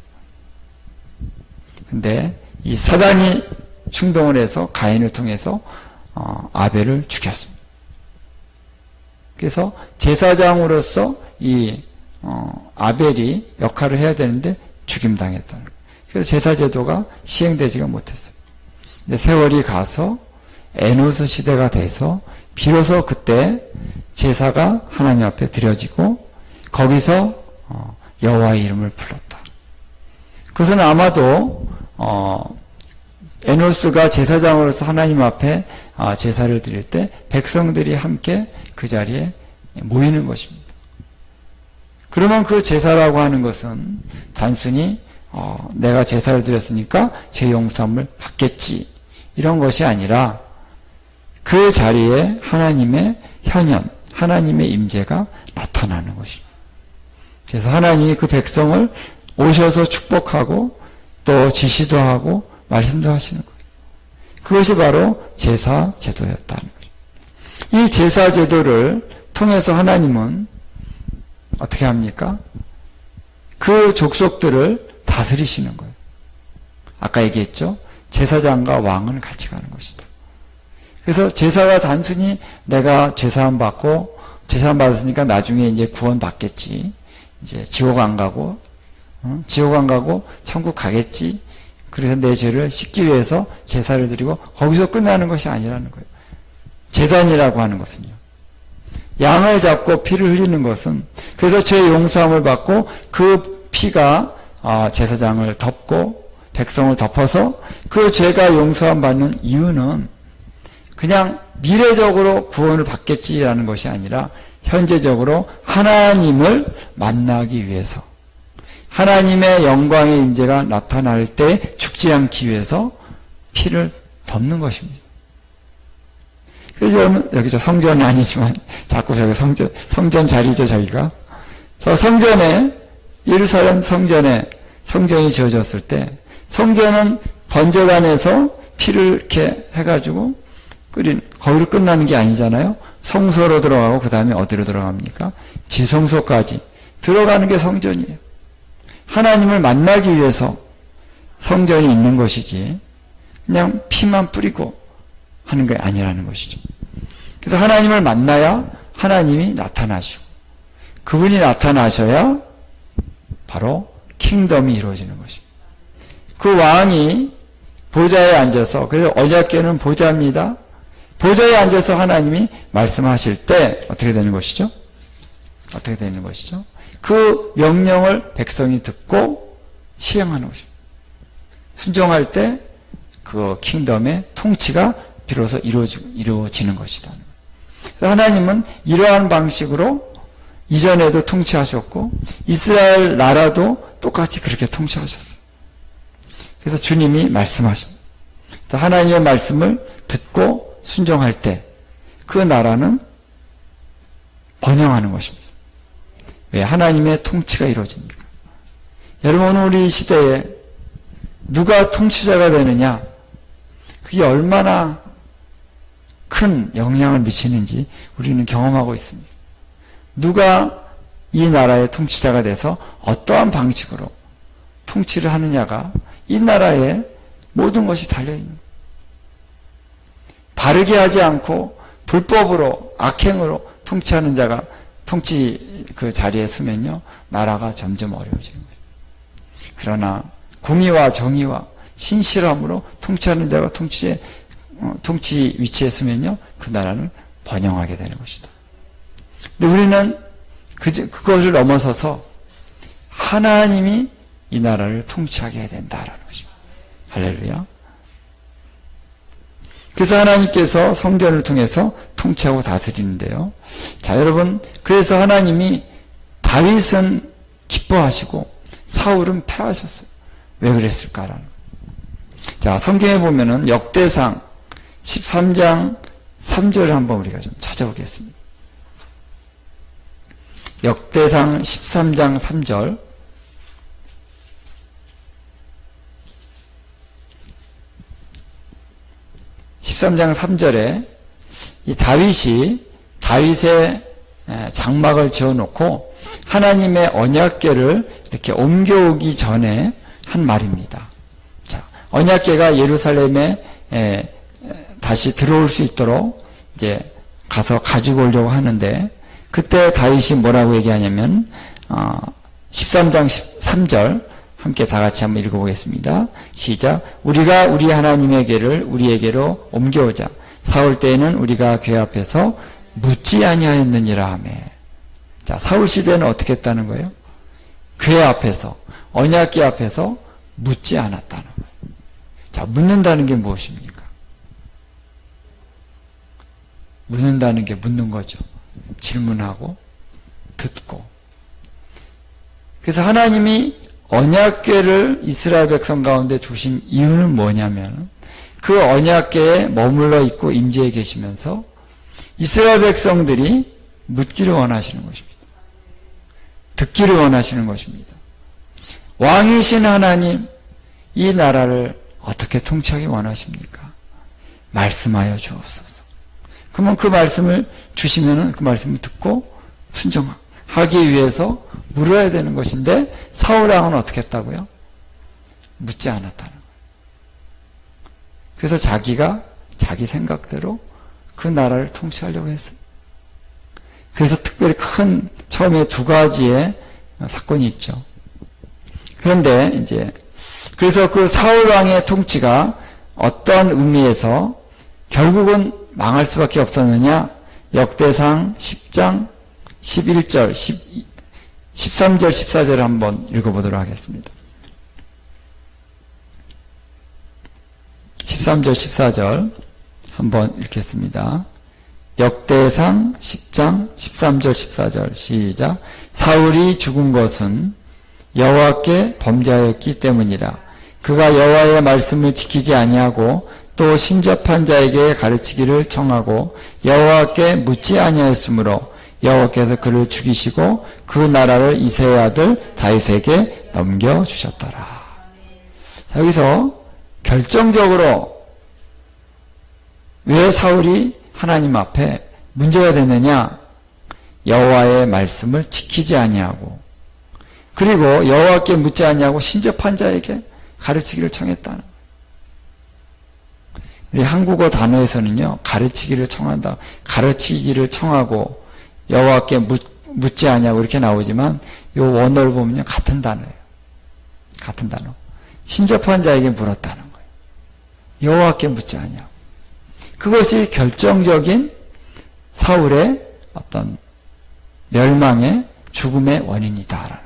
근데 이 사단이 충동을 해서 가인을 통해서 아벨을 죽였습니다. 그래서 제사장으로서 이 아벨이 역할을 해야 되는데 죽임당했다는 거예요. 그래서 제사 제도가 시행되지가 못했어요. 근데 세월이 가서 에노스 시대가 돼서 비로소 그때 제사가 하나님 앞에 드려지고 거기서 여호와의 이름을 불렀다. 그것은 아마도 에노스가 제사장으로서 하나님 앞에 제사를 드릴 때 백성들이 함께 그 자리에 모이는 것입니다. 그러면 그 제사라고 하는 것은 단순히 내가 제사를 드렸으니까 죄 용서함을 받겠지 이런 것이 아니라 그 자리에 하나님의 현현, 하나님의 임재가 나타나는 것입니다. 그래서 하나님이 그 백성을 오셔서 축복하고 또 지시도 하고 말씀도 하시는 거예요. 그것이 바로 제사 제도였다는 거예요. 이 제사 제도를 통해서 하나님은 어떻게 합니까? 그 족속들을 다스리시는 거예요. 아까 얘기했죠? 제사장과 왕은 같이 가는 것이다. 그래서 제사가 단순히 내가 제사함 받고 제사함 받았으니까 나중에 이제 구원 받겠지. 이제 지옥 안 가고 천국 가겠지. 그래서 내 죄를 씻기 위해서 제사를 드리고 거기서 끝나는 것이 아니라는 거예요. 제단이라고 하는 것은요. 양을 잡고 피를 흘리는 것은 그래서 죄 용서함을 받고 그 피가 제사장을 덮고 백성을 덮어서 그 죄가 용서함 받는 이유는 그냥 미래적으로 구원을 받겠지라는 것이 아니라 현재적으로 하나님을 만나기 위해서 하나님의 영광의 임재가 나타날 때 죽지 않기 위해서 피를 덮는 것입니다. 그래서 여러분, 여기 성전이 아니지만 자꾸 저기 성전 자리죠, 저기가. 저 성전에, 예루살렘 성전에 성전이 지어졌을 때 성전은 번제단에서 피를 이렇게 해가지고 거기로 끝나는 게 아니잖아요. 성소로 들어가고 그 다음에 어디로 들어갑니까? 지성소까지 들어가는 게 성전이에요. 하나님을 만나기 위해서 성전이 있는 것이지 그냥 피만 뿌리고 하는 게 아니라는 것이죠. 그래서 하나님을 만나야 하나님이 나타나시고 그분이 나타나셔야 바로 킹덤이 이루어지는 것입니다. 그 왕이 보좌에 앉아서, 그래서 언약궤는 보좌입니다. 보좌에 앉아서 하나님이 말씀하실 때 어떻게 되는 것이죠? 어떻게 되는 것이죠? 그 명령을 백성이 듣고 시행하는 것입니다. 순종할 때 그 킹덤의 통치가 비로소 이루어지는 것이다. 그래서 하나님은 이러한 방식으로 이전에도 통치하셨고 이스라엘 나라도 똑같이 그렇게 통치하셨어요. 그래서 주님이 말씀하십니다. 하나님의 말씀을 듣고 순종할 때 그 나라는 번영하는 것입니다. 왜? 하나님의 통치가 이루어집니까? 여러분, 우리 시대에 누가 통치자가 되느냐? 그게 얼마나 큰 영향을 미치는지 우리는 경험하고 있습니다. 누가 이 나라의 통치자가 돼서 어떠한 방식으로 통치를 하느냐가 이 나라의 모든 것이 달려있는 거예요. 바르게 하지 않고 불법으로 악행으로 통치하는 자가 통치 그 자리에 서면요, 나라가 점점 어려워지는 거예요. 그러나 공의와 정의와 신실함으로 통치하는 자가 통치 위치에 서면요, 그 나라는 번영하게 되는 것이다. 근데 우리는 그것을 넘어서서 하나님이 이 나라를 통치하게 해야 된다라는 것입니다. 할렐루야. 그래서 하나님께서 성전을 통해서 통치하고 다스리는데요. 자, 여러분, 그래서 하나님이 다윗은 기뻐하시고 사울은 패하셨어요. 왜 그랬을까라는 거예요. 자, 성경에 보면은 역대상 13장 3절을 한번 우리가 좀 찾아보겠습니다. 역대상 13장 3절. (13장 3절에) 이 다윗의 장막을 지어놓고 하나님의 언약궤를 이렇게 옮겨오기 전에 한 말입니다. 자, 언약궤가 예루살렘에 다시 들어올 수 있도록 이제 가서 가지고 오려고 하는데, 그때 다윗이 뭐라고 얘기하냐면 13장 3절 함께 다 같이 한번 읽어보겠습니다. 시작. 우리가 우리 하나님의 궤를 우리에게로 옮겨오자. 사울 때에는 우리가 궤 앞에서 묻지 아니하였느니라 하며. 자, 사울 시대는 어떻게 했다는 거예요? 궤 앞에서, 언약궤 앞에서 묻지 않았다는 거예요. 자, 묻는다는 게 무엇입니까? 묻는다는 게 묻는 거죠. 질문하고 듣고. 그래서 하나님이 언약궤를 이스라엘 백성 가운데 두신 이유는 뭐냐면, 그 언약궤에 머물러 있고 임재해 계시면서 이스라엘 백성들이 묻기를 원하시는 것입니다. 듣기를 원하시는 것입니다. 왕이신 하나님, 이 나라를 어떻게 통치하기 원하십니까? 말씀하여 주옵소서. 그러면 그 말씀을 주시면은 그 말씀을 듣고 순종하기 위해서 물어야 되는 것인데, 사울왕은 어떻게 했다고요? 묻지 않았다는 거예요. 그래서 자기가 자기 생각대로 그 나라를 통치하려고 했어요. 그래서 특별히 큰 처음에 두 가지의 사건이 있죠. 그런데 이제 그래서 그 사울왕의 통치가 어떤 의미에서 결국은 망할 수밖에 없었느냐? 역대상 10장 11절 13절 14절을 한번 읽어보도록 하겠습니다. 13절 14절 한번 읽겠습니다. 역대상 10장 13절 14절 시작. 사울이 죽은 것은 여호와께 범죄하였기 때문이라. 그가 여호와의 말씀을 지키지 아니하고 또 신접한 자에게 가르치기를 청하고 여호와께 묻지 아니하였으므로 여호와께서 그를 죽이시고 그 나라를 이새의 아들 다윗에게 넘겨주셨더라. 자, 여기서 결정적으로 왜 사울이 하나님 앞에 문제가 됐느냐? 여호와의 말씀을 지키지 아니하고, 그리고 여호와께 묻지 아니하고 신접한 자에게 가르치기를 청했다는 거예요. 우리 한국어 단어에서는요, 가르치기를 청한다, 가르치기를 청하고 여호와께 묻지 아니하고 이렇게 나오지만, 요 원어를 보면요, 같은 단어예요. 같은 단어. 신접한 자에게 물었다는 거예요. 여호와께 묻지 아니하고. 그것이 결정적인 사울의 어떤 멸망의 죽음의 원인이다라는 거예요.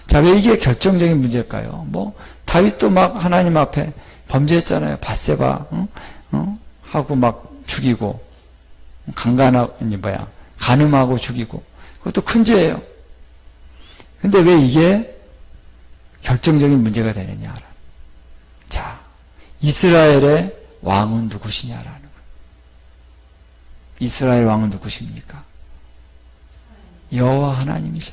자, 왜 이게 결정적인 문제일까요? 다윗도 막 하나님 앞에 범죄했잖아요. 밧세바 하고 막 죽이고, 간음하고 죽이고, 그것도 큰 죄예요. 근데 왜 이게 결정적인 문제가 되느냐? 자, 이스라엘의 왕은 누구시냐라는 거예요. 이스라엘 왕은 누구십니까? 여호와 하나님이죠.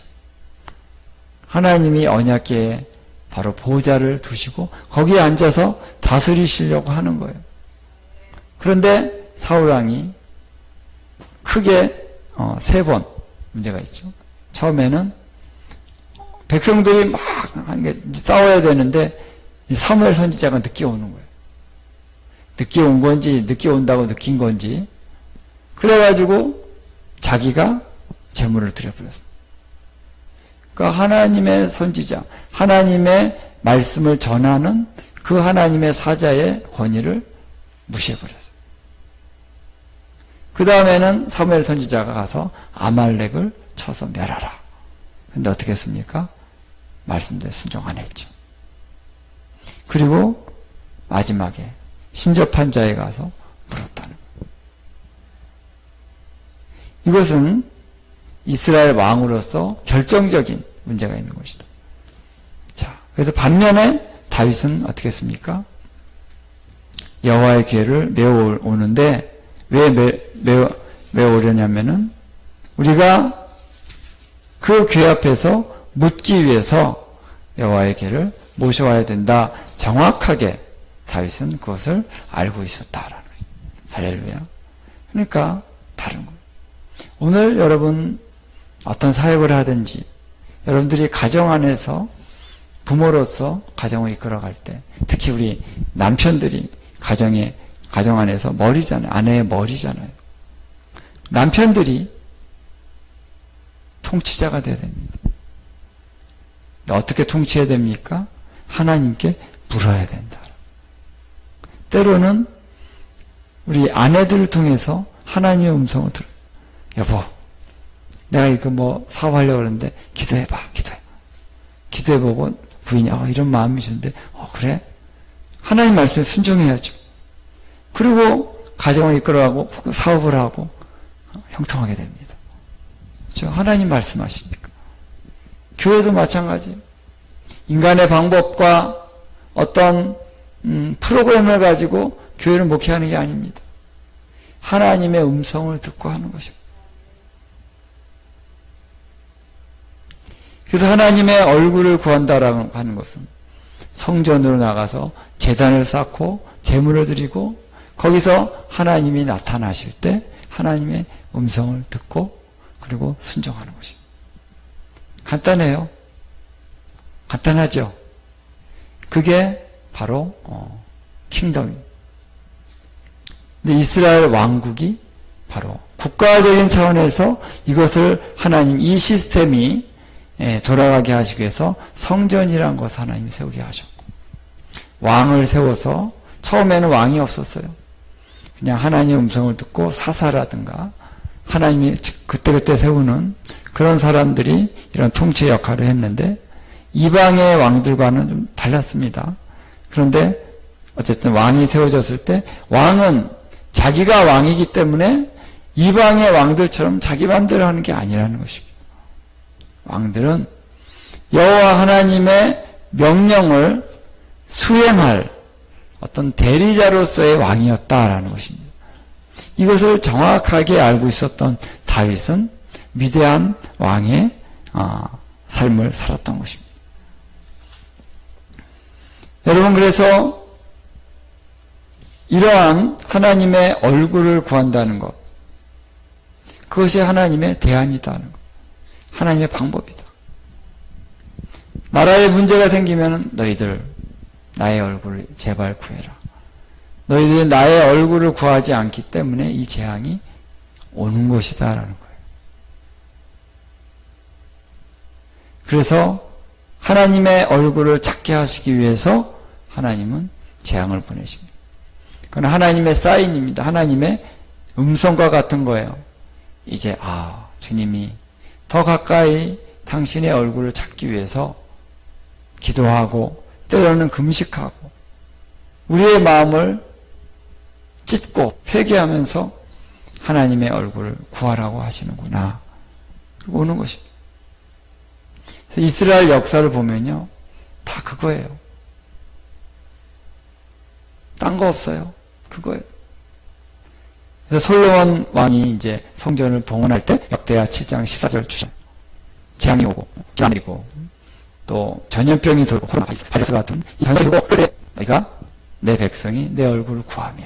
하나님이 언약궤에 바로 보좌를 두시고 거기에 앉아서 다스리시려고 하는 거예요. 그런데 사울왕이 크게 3번 문제가 있죠. 처음에는 백성들이 막 싸워야 되는데 이 사무엘 선지자가 늦게 오는 거예요. 늦게 온 건지 늦게 온다고 느낀 건지 그래가지고 자기가 제물을 드려버렸어요. 그러니까 하나님의 선지자, 하나님의 말씀을 전하는 그 하나님의 사자의 권위를 무시해버렸어요. 그 다음에는 사무엘 선지자가 가서 아말렉을 쳐서 멸하라. 근데 어떻게 했습니까? 말씀대로 순종 안 했죠. 그리고 마지막에 신접한 자에 가서 물었다는 거예요. 이것은 이스라엘 왕으로서 결정적인 문제가 있는 것이다. 자, 그래서 반면에 다윗은 어떻게 했습니까? 여호와의 기회를 메어 오는데 왜 메어 오려냐면은 우리가 그 기회 앞에서 묻기 위해서 여호와의 기회를 모셔와야 된다. 정확하게 다윗은 그것을 알고 있었다라는 거예요. 할렐루야. 그러니까 다른 거예요. 오늘 여러분 어떤 사역을 하든지 여러분들이 가정 안에서 부모로서 가정을 이끌어갈 때 특히 우리 남편들이 가정 안에서 머리잖아요. 아내의 머리잖아요. 남편들이 통치자가 돼야 됩니다. 어떻게 통치해야 됩니까? 하나님께 물어야 된다. 때로는 우리 아내들을 통해서 하나님의 음성을 들어요. 여보, 내가 이거 뭐 사업하려고 그러는데 기도해봐, 기도해보고 부인이 이런 마음이 드는데 그래? 하나님 말씀에 순종해야죠. 그리고 가정을 이끌어가고 사업을 하고 형통하게 됩니다. 그렇죠? 하나님 말씀하십니까? 교회도 마찬가지예요. 인간의 방법과 어떤 프로그램을 가지고 교회를 목회하는 게 아닙니다. 하나님의 음성을 듣고 하는 것입니다. 그래서 하나님의 얼굴을 구한다라고 하는 것은 성전으로 나가서 제단을 쌓고 제물을 드리고 거기서 하나님이 나타나실 때 하나님의 음성을 듣고 그리고 순종하는 것입니다. 간단해요. 간단하죠. 그게 바로 킹덤입니다. 근데 이스라엘 왕국이 바로 국가적인 차원에서 이것을 하나님 이 시스템이 돌아가게 하시기 위해서 성전이라는 것을 하나님이 세우게 하셨고 왕을 세워서 처음에는 왕이 없었어요. 그냥 하나님의 음성을 듣고 사사라든가 하나님이 그때그때 세우는 그런 사람들이 이런 통치 역할을 했는데 이방의 왕들과는 좀 달랐습니다. 그런데 어쨌든 왕이 세워졌을 때 왕은 자기가 왕이기 때문에 이방의 왕들처럼 자기 마음대로 하는 게 아니라는 것입니다. 왕들은 여호와 하나님의 명령을 수행할 어떤 대리자로서의 왕이었다라는 것입니다. 이것을 정확하게 알고 있었던 다윗은 위대한 왕의 삶을 살았던 것입니다. 여러분, 그래서 이러한 하나님의 얼굴을 구한다는 것, 그것이 하나님의 대안이다는 것, 하나님의 방법이다. 나라에 문제가 생기면 너희들 나의 얼굴을 제발 구해라. 너희들이 나의 얼굴을 구하지 않기 때문에 이 재앙이 오는 것이다라는 거예요. 그래서 하나님의 얼굴을 찾게 하시기 위해서 하나님은 재앙을 보내십니다. 그건 하나님의 사인입니다. 하나님의 음성과 같은 거예요. 이제 주님이 더 가까이 당신의 얼굴을 찾기 위해서 기도하고 때로는 금식하고 우리의 마음을 찢고 회개하면서 하나님의 얼굴을 구하라고 하시는구나. 그리고 오는 것입니다. 그래서 이스라엘 역사를 보면요, 다 그거예요. 딴 거 없어요. 그거예요. 그래서 솔로몬 왕이 이제 성전을 봉헌할 때 역대하 7장 14절 주죠. 재앙이 오고 비 안 내리고 또 전염병이 돌고 코로나 바이러스 같은 이 전염이 돌고 그래 너희가 내 백성이 내 얼굴을 구하며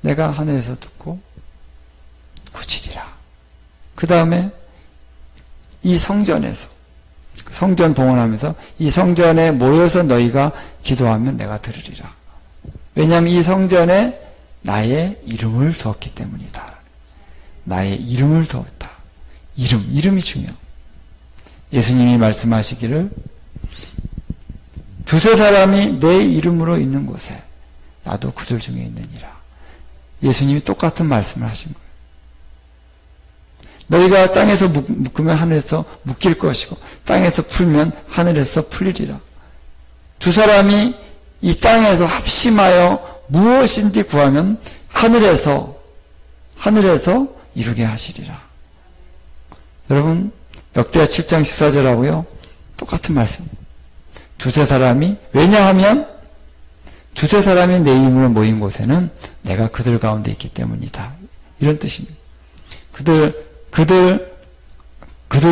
내가 하늘에서 듣고 고치리라. 그 다음에 이 성전에서 성전 봉헌하면서 이 성전에 모여서 너희가 기도하면 내가 들으리라. 왜냐하면 이 성전에 나의 이름을 두었기 때문이다. 나의 이름을 두었다. 이름이 중요해요. 예수님이 말씀하시기를 두세 사람이 내 이름으로 있는 곳에 나도 그들 중에 있느니라. 예수님이 똑같은 말씀을 하신 거예요. 너희가 땅에서 묶으면 하늘에서 묶일 것이고 땅에서 풀면 하늘에서 풀리리라. 두 사람이 이 땅에서 합심하여 무엇인지 구하면 하늘에서 이루게 하시리라. 여러분 역대하 7장 14절하고요 똑같은 말씀입니다. 두세 사람이 왜냐하면 두세 사람이 내 이름으로 모인 곳에는 내가 그들 가운데 있기 때문이다. 이런 뜻입니다. 그들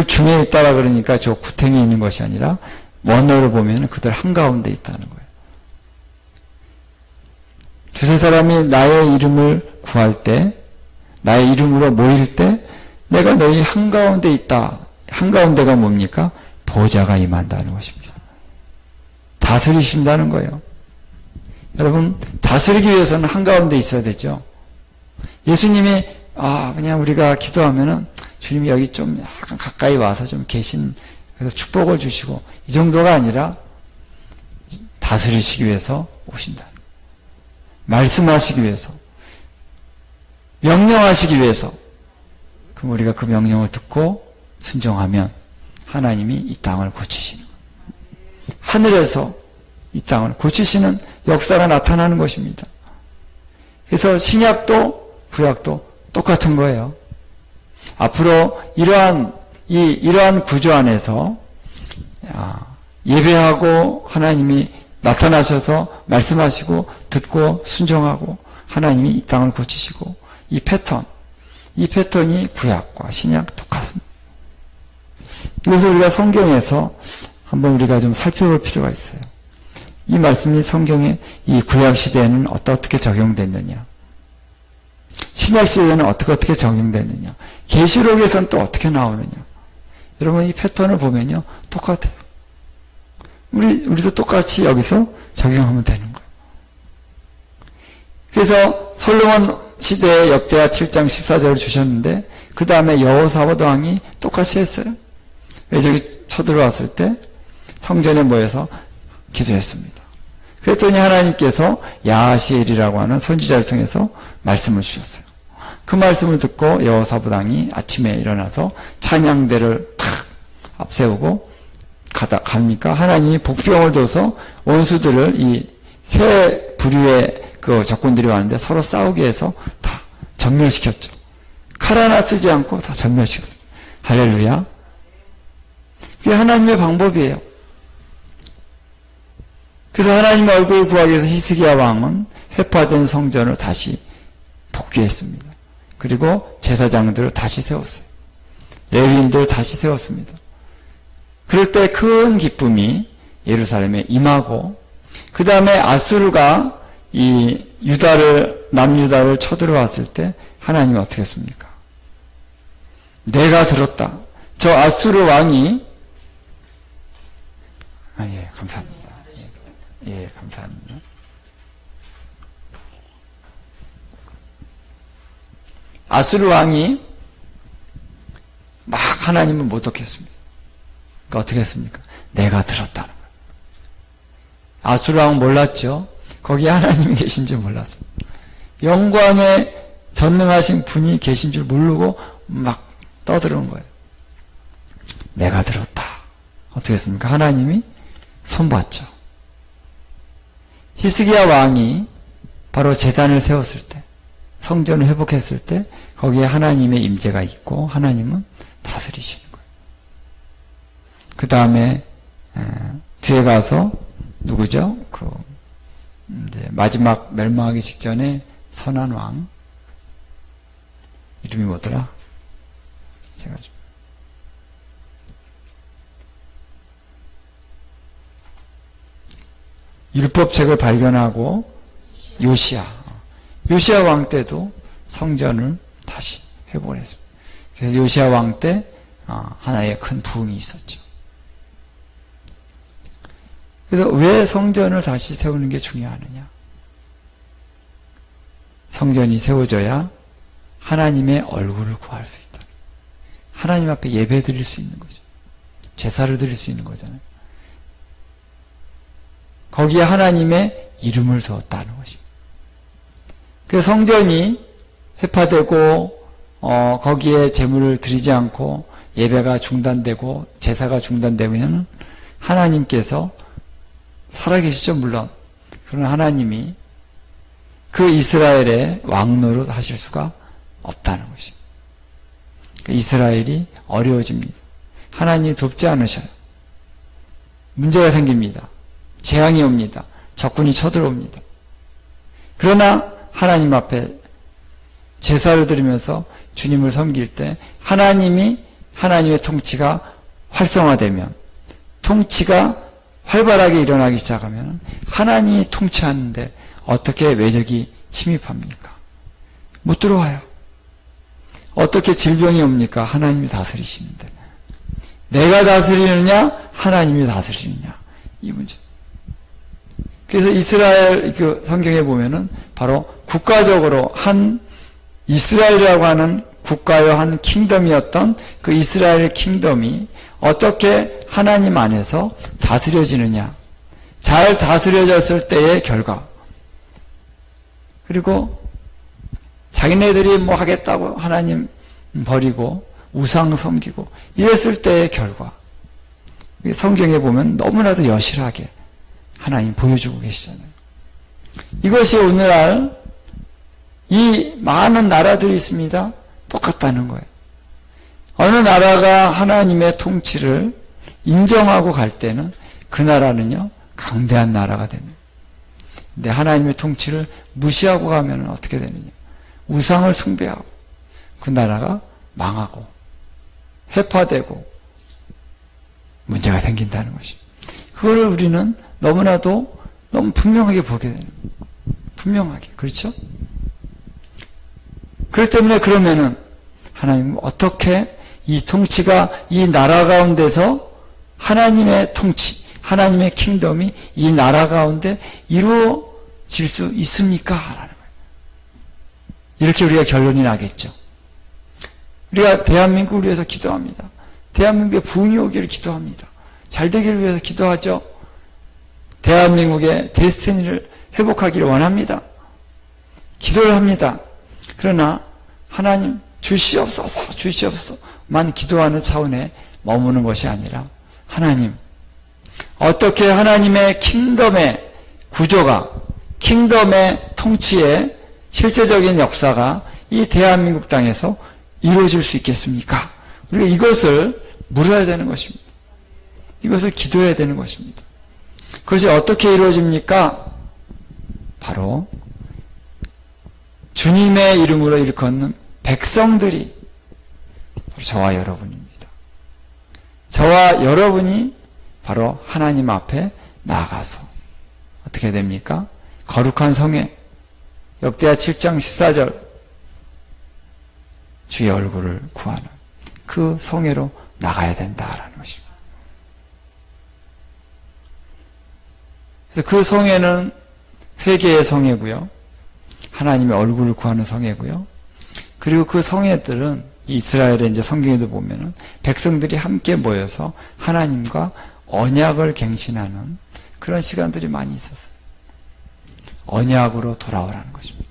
중에 있다라 그러니까 저 구탱이 있는 것이 아니라 원어로 보면 그들 한가운데 있다는 거예요. 두세 사람이 나의 이름을 구할 때, 나의 이름으로 모일 때 내가 너희 한가운데 있다. 한가운데가 뭡니까? 보좌가 임한다는 것입니다. 다스리신다는 거예요. 여러분 다스리기 위해서는 한가운데 있어야 되죠. 예수님이 그냥 우리가 기도하면은 주님이 여기 좀 약간 가까이 와서 좀 그래서 축복을 주시고 이 정도가 아니라 다스리시기 위해서 오신다. 말씀하시기 위해서, 명령하시기 위해서. 그럼 우리가 그 명령을 듣고 순종하면 하나님이 이 땅을 고치시는 거예요. 하늘에서 이 땅을 고치시는 역사가 나타나는 것입니다. 그래서 신약도 구약도 똑같은 거예요. 앞으로 이러한 구조 안에서 예배하고 하나님이 나타나셔서 말씀하시고 듣고 순종하고 하나님이 이 땅을 고치시고 이 패턴이 구약과 신약 똑같습니다. 그래서 우리가 성경에서 한번 우리가 좀 살펴볼 필요가 있어요. 이 말씀이 성경에 이 구약 시대에는 어떻게 적용됐느냐, 신약 시대에는 어떻게 적용됐느냐, 계시록에서는 또 어떻게 나오느냐. 여러분 이 패턴을 보면요 똑같아요. 우리도 똑같이 여기서 적용하면 되는 거예요. 그래서 솔로몬 시대에 역대하 7장 14절을 주셨는데 그 다음에 여호사밧 왕이 똑같이 했어요. 저기 쳐들어왔을 때 성전에 모여서 기도했습니다. 그랬더니 하나님께서 야하시엘이라고 하는 선지자를 통해서 말씀을 주셨어요. 그 말씀을 듣고 여호사밧 왕이 아침에 일어나서 찬양대를 탁 앞세우고 가니까 하나님이 복병을 줘서 원수들을 이 세 부류의 그 적군들이 왔는데 서로 싸우게 해서 다 전멸시켰죠. 칼 하나 쓰지 않고 다 전멸시켰어요. 할렐루야. 그게 하나님의 방법이에요. 그래서 하나님의 얼굴을 구하기 위해서 히스기야 왕은 회파된 성전을 다시 복귀했습니다. 그리고 제사장들을 다시 세웠어요. 레위인들을 다시 세웠습니다. 그럴 때 큰 기쁨이 예루살렘에 임하고 그 다음에 아수르가 이 남유다를 쳐들어왔을 때 하나님이 어떻게 했습니까? 내가 들었다. 저 아수르 왕이 감사합니다. 감사합니다. 아수르 왕이 막 하나님을 모독했습니다. 그러니까 어떻게 했습니까? 내가 들었다는 거예요. 아수르 왕은 몰랐죠. 거기에 하나님이 계신 줄 몰랐습니다. 영광에 전능하신 분이 계신 줄 모르고 막 떠드는 거예요. 내가 들었다. 어떻게 했습니까? 하나님이 손봤죠. 히스기야 왕이 바로 제단을 세웠을 때, 성전을 회복했을 때 거기에 하나님의 임재가 있고 하나님은 다스리시는 거예요. 그 다음에 뒤에 가서 누구죠? 이제 마지막 멸망하기 직전에 선한 왕 이름이 뭐더라? 제가 좀 율법책을 발견하고 요시야 왕 때도 성전을 다시 회복을 했습니다. 그래서 요시야 왕 때 하나의 큰 부흥이 있었죠. 그래서 왜 성전을 다시 세우는 게 중요하느냐? 성전이 세워져야 하나님의 얼굴을 구할 수 있다. 하나님 앞에 예배 드릴 수 있는 거죠. 제사를 드릴 수 있는 거잖아요. 거기에 하나님의 이름을 두었다는 것입니다. 그 성전이 회파되고 거기에 제물을 드리지 않고 예배가 중단되고 제사가 중단되면 하나님께서 살아계시죠, 물론. 그러나 하나님이 그 이스라엘의 왕노릇 하실 수가 없다는 것이죠. 이스라엘이 어려워집니다. 하나님이 돕지 않으셔요. 문제가 생깁니다. 재앙이 옵니다. 적군이 쳐들어옵니다. 그러나 하나님 앞에 제사를 드리면서 주님을 섬길 때 하나님의 통치가 활성화되면, 통치가 활발하게 일어나기 시작하면 하나님이 통치하는데 어떻게 외적이 침입합니까? 못 들어와요. 어떻게 질병이 옵니까? 하나님이 다스리시는데. 내가 다스리느냐? 하나님이 다스리느냐? 이 문제. 그래서 이스라엘 그 성경에 보면은 바로 국가적으로 한 이스라엘이라고 하는 국가요 한 킹덤이었던 그 이스라엘 킹덤이 어떻게 하나님 안에서 다스려지느냐. 잘 다스려졌을 때의 결과. 그리고 자기네들이 뭐 하겠다고 하나님 버리고 우상 섬기고 이랬을 때의 결과. 성경에 보면 너무나도 여실하게 하나님 보여주고 계시잖아요. 이것이 오늘날 이 많은 나라들이 있습니다. 똑같다는 거예요. 어느 나라가 하나님의 통치를 인정하고 갈 때는 그 나라는요 강대한 나라가 됩니다. 근데 하나님의 통치를 무시하고 가면 어떻게 되느냐? 우상을 숭배하고 그 나라가 망하고 회파되고 문제가 생긴다는 것이. 그거를 우리는 너무나도 너무 분명하게 보게 되는 거예요. 분명하게. 그렇죠? 그렇기 때문에 그러면은 하나님은 어떻게 이 통치가 이 나라 가운데서 하나님의 통치, 하나님의 킹덤이 이 나라 가운데 이루어질 수 있습니까? 라는 거예요. 이렇게 우리가 결론이 나겠죠. 우리가 대한민국을 위해서 기도합니다. 대한민국에 부흥이 오기를 기도합니다. 잘 되기를 위해서 기도하죠. 대한민국의 데스티니를 회복하기를 원합니다. 기도를 합니다. 그러나 하나님 주시옵소서 주시옵소서만 기도하는 차원에 머무는 것이 아니라 하나님 어떻게 하나님의 킹덤의 구조가 킹덤의 통치의 실제적인 역사가 이 대한민국 땅에서 이루어질 수 있겠습니까? 우리가 이것을 물어야 되는 것입니다. 이것을 기도해야 되는 것입니다. 그것이 어떻게 이루어집니까? 바로 주님의 이름으로 일컫는 백성들이 저와 여러분입니다. 저와 여러분이 바로 하나님 앞에 나아가서 어떻게 됩니까? 거룩한 성에 역대하 7장 14절 주의 얼굴을 구하는 그 성회로 나가야 된다라는 것입니다. 그래서 그 성회는 회개의 성회고요. 하나님의 얼굴을 구하는 성회고요. 그리고 그 성회들은 이스라엘의 이제 성경에도 보면은 백성들이 함께 모여서 하나님과 언약을 갱신하는 그런 시간들이 많이 있었어요. 언약으로 돌아오라는 것입니다.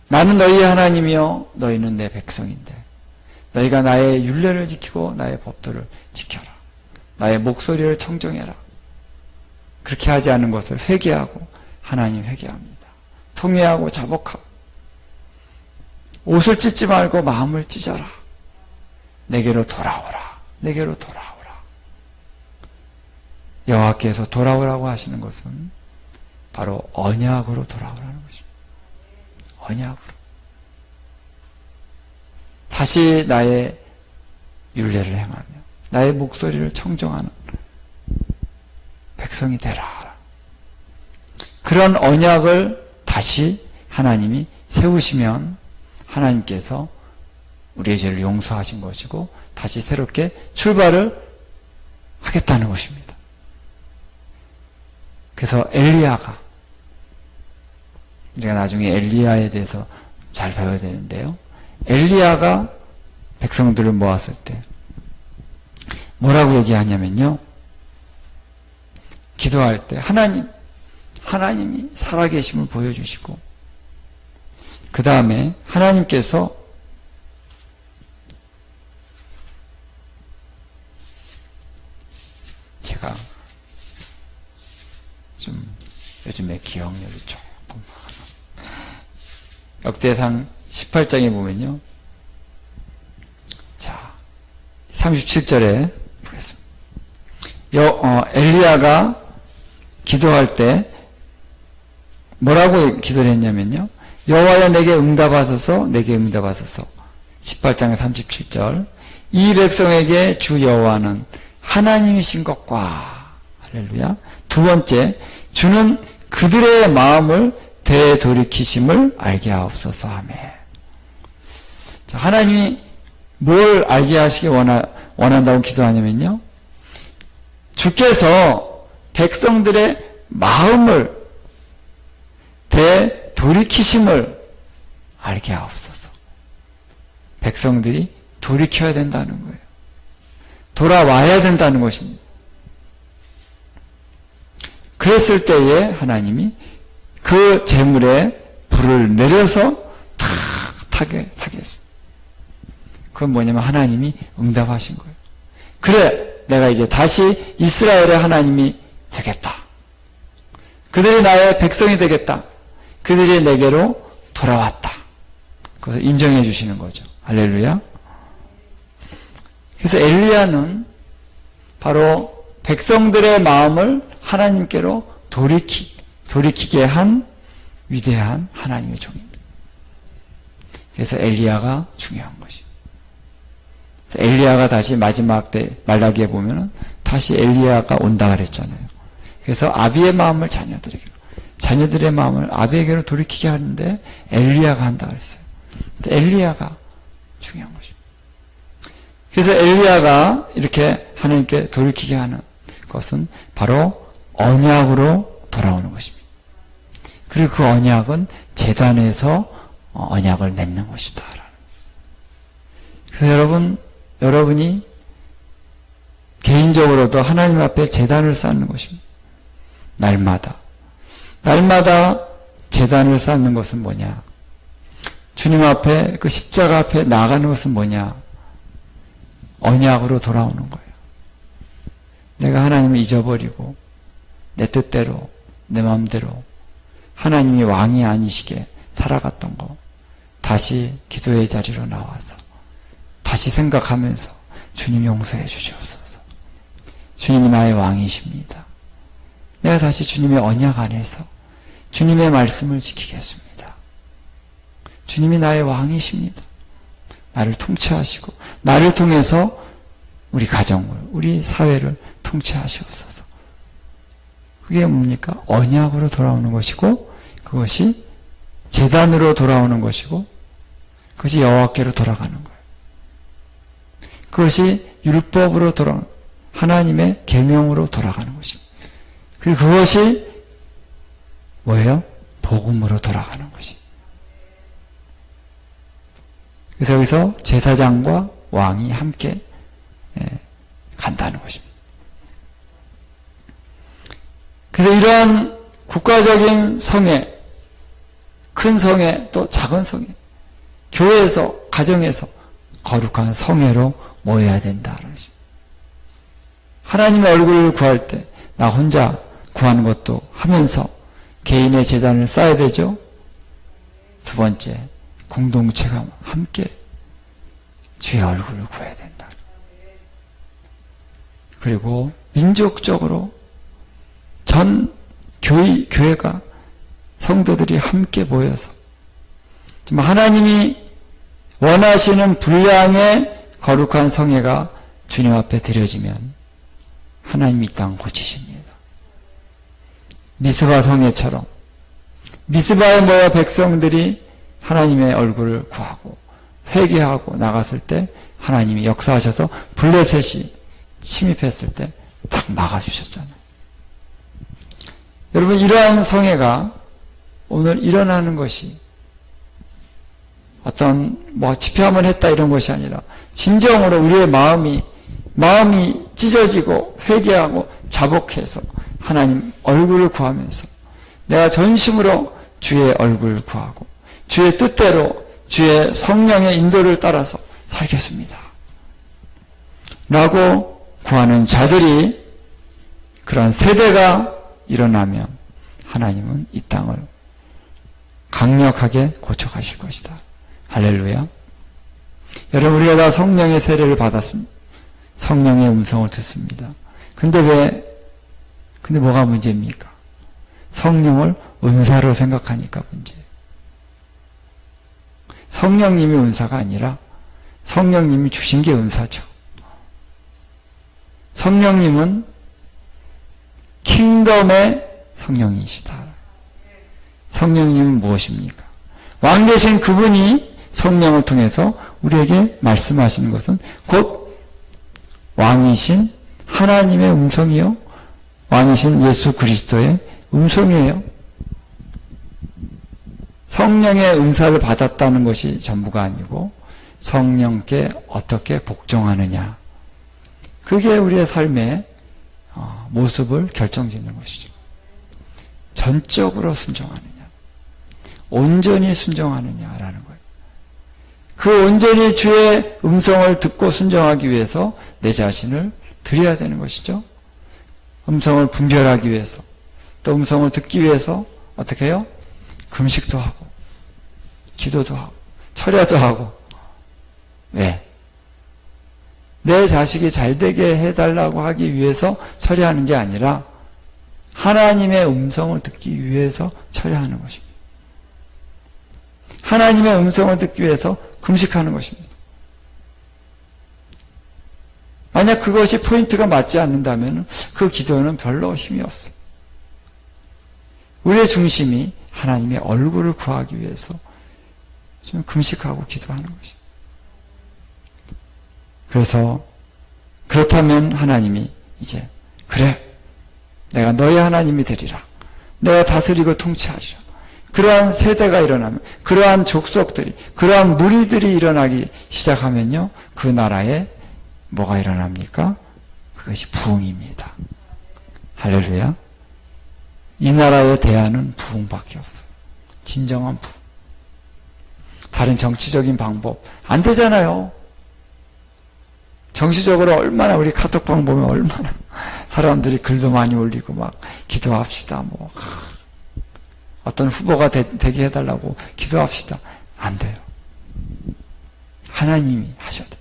나는 너희의 하나님이요 너희는 내 백성인데 너희가 나의 율례를 지키고 나의 법도를 지켜라. 나의 목소리를 청정해라. 그렇게 하지 않은 것을 회개하고 하나님 회개합니다. 통회하고 자복하고 옷을 찢지 말고 마음을 찢어라. 내게로 돌아오라. 내게로 돌아오라. 여호와께서 돌아오라고 하시는 것은 바로 언약으로 돌아오라는 것입니다. 언약으로. 다시 나의 율례를 행하며 나의 목소리를 청정하는 백성이 되라. 그런 언약을 다시 하나님이 세우시면 하나님께서 우리의 죄를 용서하신 것이고 다시 새롭게 출발을 하겠다는 것입니다. 그래서 엘리야가, 우리가 나중에 엘리야에 대해서 잘 배워야 되는데요. 엘리야가 백성들을 모았을 때 뭐라고 얘기하냐면요. 기도할 때 하나님이 살아계심을 보여주시고, 그 다음에 하나님께서 제가 좀 요즘에 기억력이 조금, 역대상 18장에 보면요. 자, 37절에 보겠습니다. 엘리야가 기도할 때 뭐라고 기도를 했냐면요. 여호와여 내게 응답하소서, 내게 응답하소서. 18장의 37절. 이 백성에게 주 여호와는 하나님이신 것과, 할렐루야. 두 번째, 주는 그들의 마음을 되돌이키심을 알게 하옵소서 하며. 자, 하나님이 뭘 알게 하시기 원한다고 기도하냐면요. 주께서 백성들의 마음을 되돌이키심을 알게 하옵소서. 백성들이 돌이켜야 된다는 거예요. 돌아와야 된다는 것입니다. 그랬을 때에 하나님이 그 재물에 불을 내려서 타게 했습니다. 그건 뭐냐면 하나님이 응답하신 거예요. 그래, 내가 이제 다시 이스라엘의 하나님이 되겠다. 그들이 나의 백성이 되겠다. 그들이 내게로 돌아왔다. 그것을 인정해 주시는 거죠. 할렐루야. 그래서 엘리야는 바로 백성들의 마음을 하나님께로 돌이키게 한 위대한 하나님의 종입니다. 그래서 엘리야가 중요한 것이죠. 엘리야가 다시 마지막 때 말라기에 보면은 다시 엘리야가 온다 그랬잖아요. 그래서 아비의 마음을 자녀들의 마음을 아비에게로 돌이키게 하는데 엘리야가 한다 그랬어요. 엘리야가 중요한 것입니다. 그래서 엘리야가 이렇게 하나님께 돌이키게 하는 것은 바로 언약으로 돌아오는 것입니다. 그리고 그 언약은 제단에서 언약을 맺는 것이다. 그래서 여러분이 개인적으로도 하나님 앞에 제단을 쌓는 것입니다. 날마다 제단을 쌓는 것은 뭐냐? 주님 앞에, 그 십자가 앞에 나아가는 것은 뭐냐? 언약으로 돌아오는 거예요. 내가 하나님을 잊어버리고 내 뜻대로, 내 마음대로 하나님이 왕이 아니시게 살아갔던 거, 다시 기도의 자리로 나와서 다시 생각하면서 주님 용서해 주시옵소서. 주님이 나의 왕이십니다. 내가 다시 주님의 언약 안에서 주님의 말씀을 지키겠습니다. 주님이 나의 왕이십니다. 나를 통치하시고 나를 통해서 우리 가정을, 우리 사회를 통치하시옵소서. 그게 뭡니까? 언약으로 돌아오는 것이고, 그것이 제단으로 돌아오는 것이고, 그것이 여호와께로 돌아가는 거예요. 그것이 율법으로 돌아오는, 하나님의 계명으로 돌아가는 것입니다. 그리고 그것이 뭐예요? 복음으로 돌아가는 것이. 그래서 여기서 제사장과 왕이 함께 간다는 것입니다. 그래서 이러한 국가적인 성회, 큰 성회, 또 작은 성회, 교회에서, 가정에서 거룩한 성회로 모여야 된다는 것입니다. 하나님의 얼굴을 구할 때 나 혼자 구하는 것도 하면서 개인의 재단을 쌓아야 되죠. 두 번째, 공동체가 함께 주의 얼굴을 구해야 된다. 그리고 민족적으로 전 교회가, 성도들이 함께 모여서 정말 하나님이 원하시는 분량의 거룩한 성회가 주님 앞에 드려지면 하나님이 이 땅 고치십니다. 미스바 성회처럼 미스바에 모여 백성들이 하나님의 얼굴을 구하고 회개하고 나갔을 때 하나님이 역사하셔서 블레셋이 침입했을 때 딱 막아주셨잖아요. 여러분, 이러한 성회가 오늘 일어나는 것이 어떤 집회 한번 했다 이런 것이 아니라 진정으로 우리의 마음이 찢어지고 회개하고 자복해서 하나님 얼굴을 구하면서 내가 전심으로 주의 얼굴을 구하고 주의 뜻대로 주의 성령의 인도를 따라서 살겠습니다 라고 구하는 자들이, 그런 세대가 일어나면 하나님은 이 땅을 강력하게 고쳐가실 것이다. 할렐루야. 여러분, 우리가 다 성령의 세례를 받았습니다. 성령의 음성을 듣습니다. 근데 뭐가 문제입니까? 성령을 은사로 생각하니까 문제예요. 성령님이 은사가 아니라 성령님이 주신 게 은사죠. 성령님은 킹덤의 성령이시다. 성령님은 무엇입니까? 왕 되신 그분이 성령을 통해서 우리에게 말씀하시는 것은 곧 왕이신 하나님의 음성이요, 왕이신 예수 그리스도의 음성이에요. 성령의 은사를 받았다는 것이 전부가 아니고 성령께 어떻게 복종하느냐, 그게 우리의 삶의 모습을 결정짓는 것이죠. 전적으로 순종하느냐, 온전히 순종하느냐라는 거예요. 그 온전히 주의 음성을 듣고 순종하기 위해서 내 자신을 드려야 되는 것이죠. 음성을 분별하기 위해서, 또 음성을 듣기 위해서 어떻게 해요? 금식도 하고 기도도 하고 철야도 하고. 왜? 내 자식이 잘되게 해달라고 하기 위해서 철야하는 게 아니라 하나님의 음성을 듣기 위해서 철야하는 것입니다. 하나님의 음성을 듣기 위해서 금식하는 것입니다. 만약 그것이 포인트가 맞지 않는다면 그 기도는 별로 힘이 없어요. 우리의 중심이 하나님의 얼굴을 구하기 위해서 좀 금식하고 기도하는 것입니다. 그래서 그렇다면 하나님이 이제 그래, 내가 너의 하나님이 되리라, 내가 다스리고 통치하리라, 그러한 세대가 일어나면, 그러한 족속들이, 그러한 무리들이 일어나기 시작하면요, 그 나라에 뭐가 일어납니까? 그것이 부흥입니다. 할렐루야. 이 나라의 대안은 부흥밖에 없어요. 진정한 부흥. 다른 정치적인 방법 안 되잖아요. 정치적으로 얼마나, 우리 카톡방 보면 얼마나 사람들이 글도 많이 올리고 막 기도합시다, 어떤 후보가 되게 해달라고 기도합시다. 안 돼요. 하나님이 하셔야 돼요.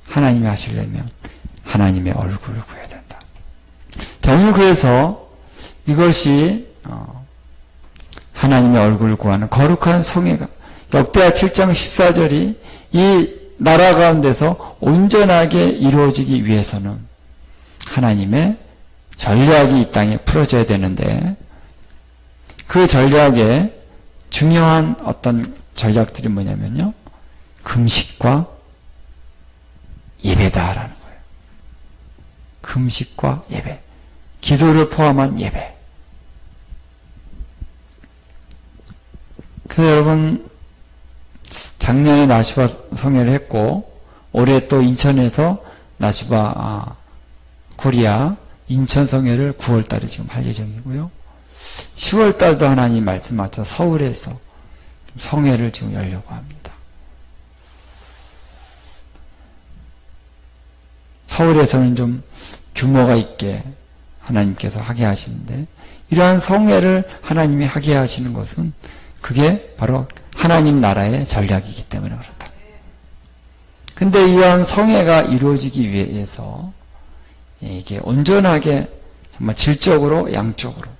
하나님이 하시려면 하나님의 얼굴을 구해야 된다. 자, 오늘 그래서 이것이 하나님의 얼굴을 구하는 거룩한 성회가, 역대하 7장 14절이 이 나라 가운데서 온전하게 이루어지기 위해서는 하나님의 전략이 이 땅에 풀어져야 되는데, 그 전략에 중요한 어떤 전략들이 뭐냐면요, 금식과 예배다라는 거예요. 금식과 예배, 기도를 포함한 예배. 그래서 여러분, 작년에 나시바 성회를 했고 올해 또 인천에서 나시바 코리아 인천 성회를 9월 달에 지금 할 예정이고요. 10월 달도 하나님 말씀 맞춰 서울에서 성회를 지금 열려고 합니다. 서울에서는 좀 규모가 있게 하나님께서 하게 하시는데, 이러한 성회를 하나님이 하게 하시는 것은 그게 바로 하나님 나라의 전략이기 때문에 그렇다. 근데 이러한 성회가 이루어지기 위해서 이게 온전하게 정말 질적으로 양적으로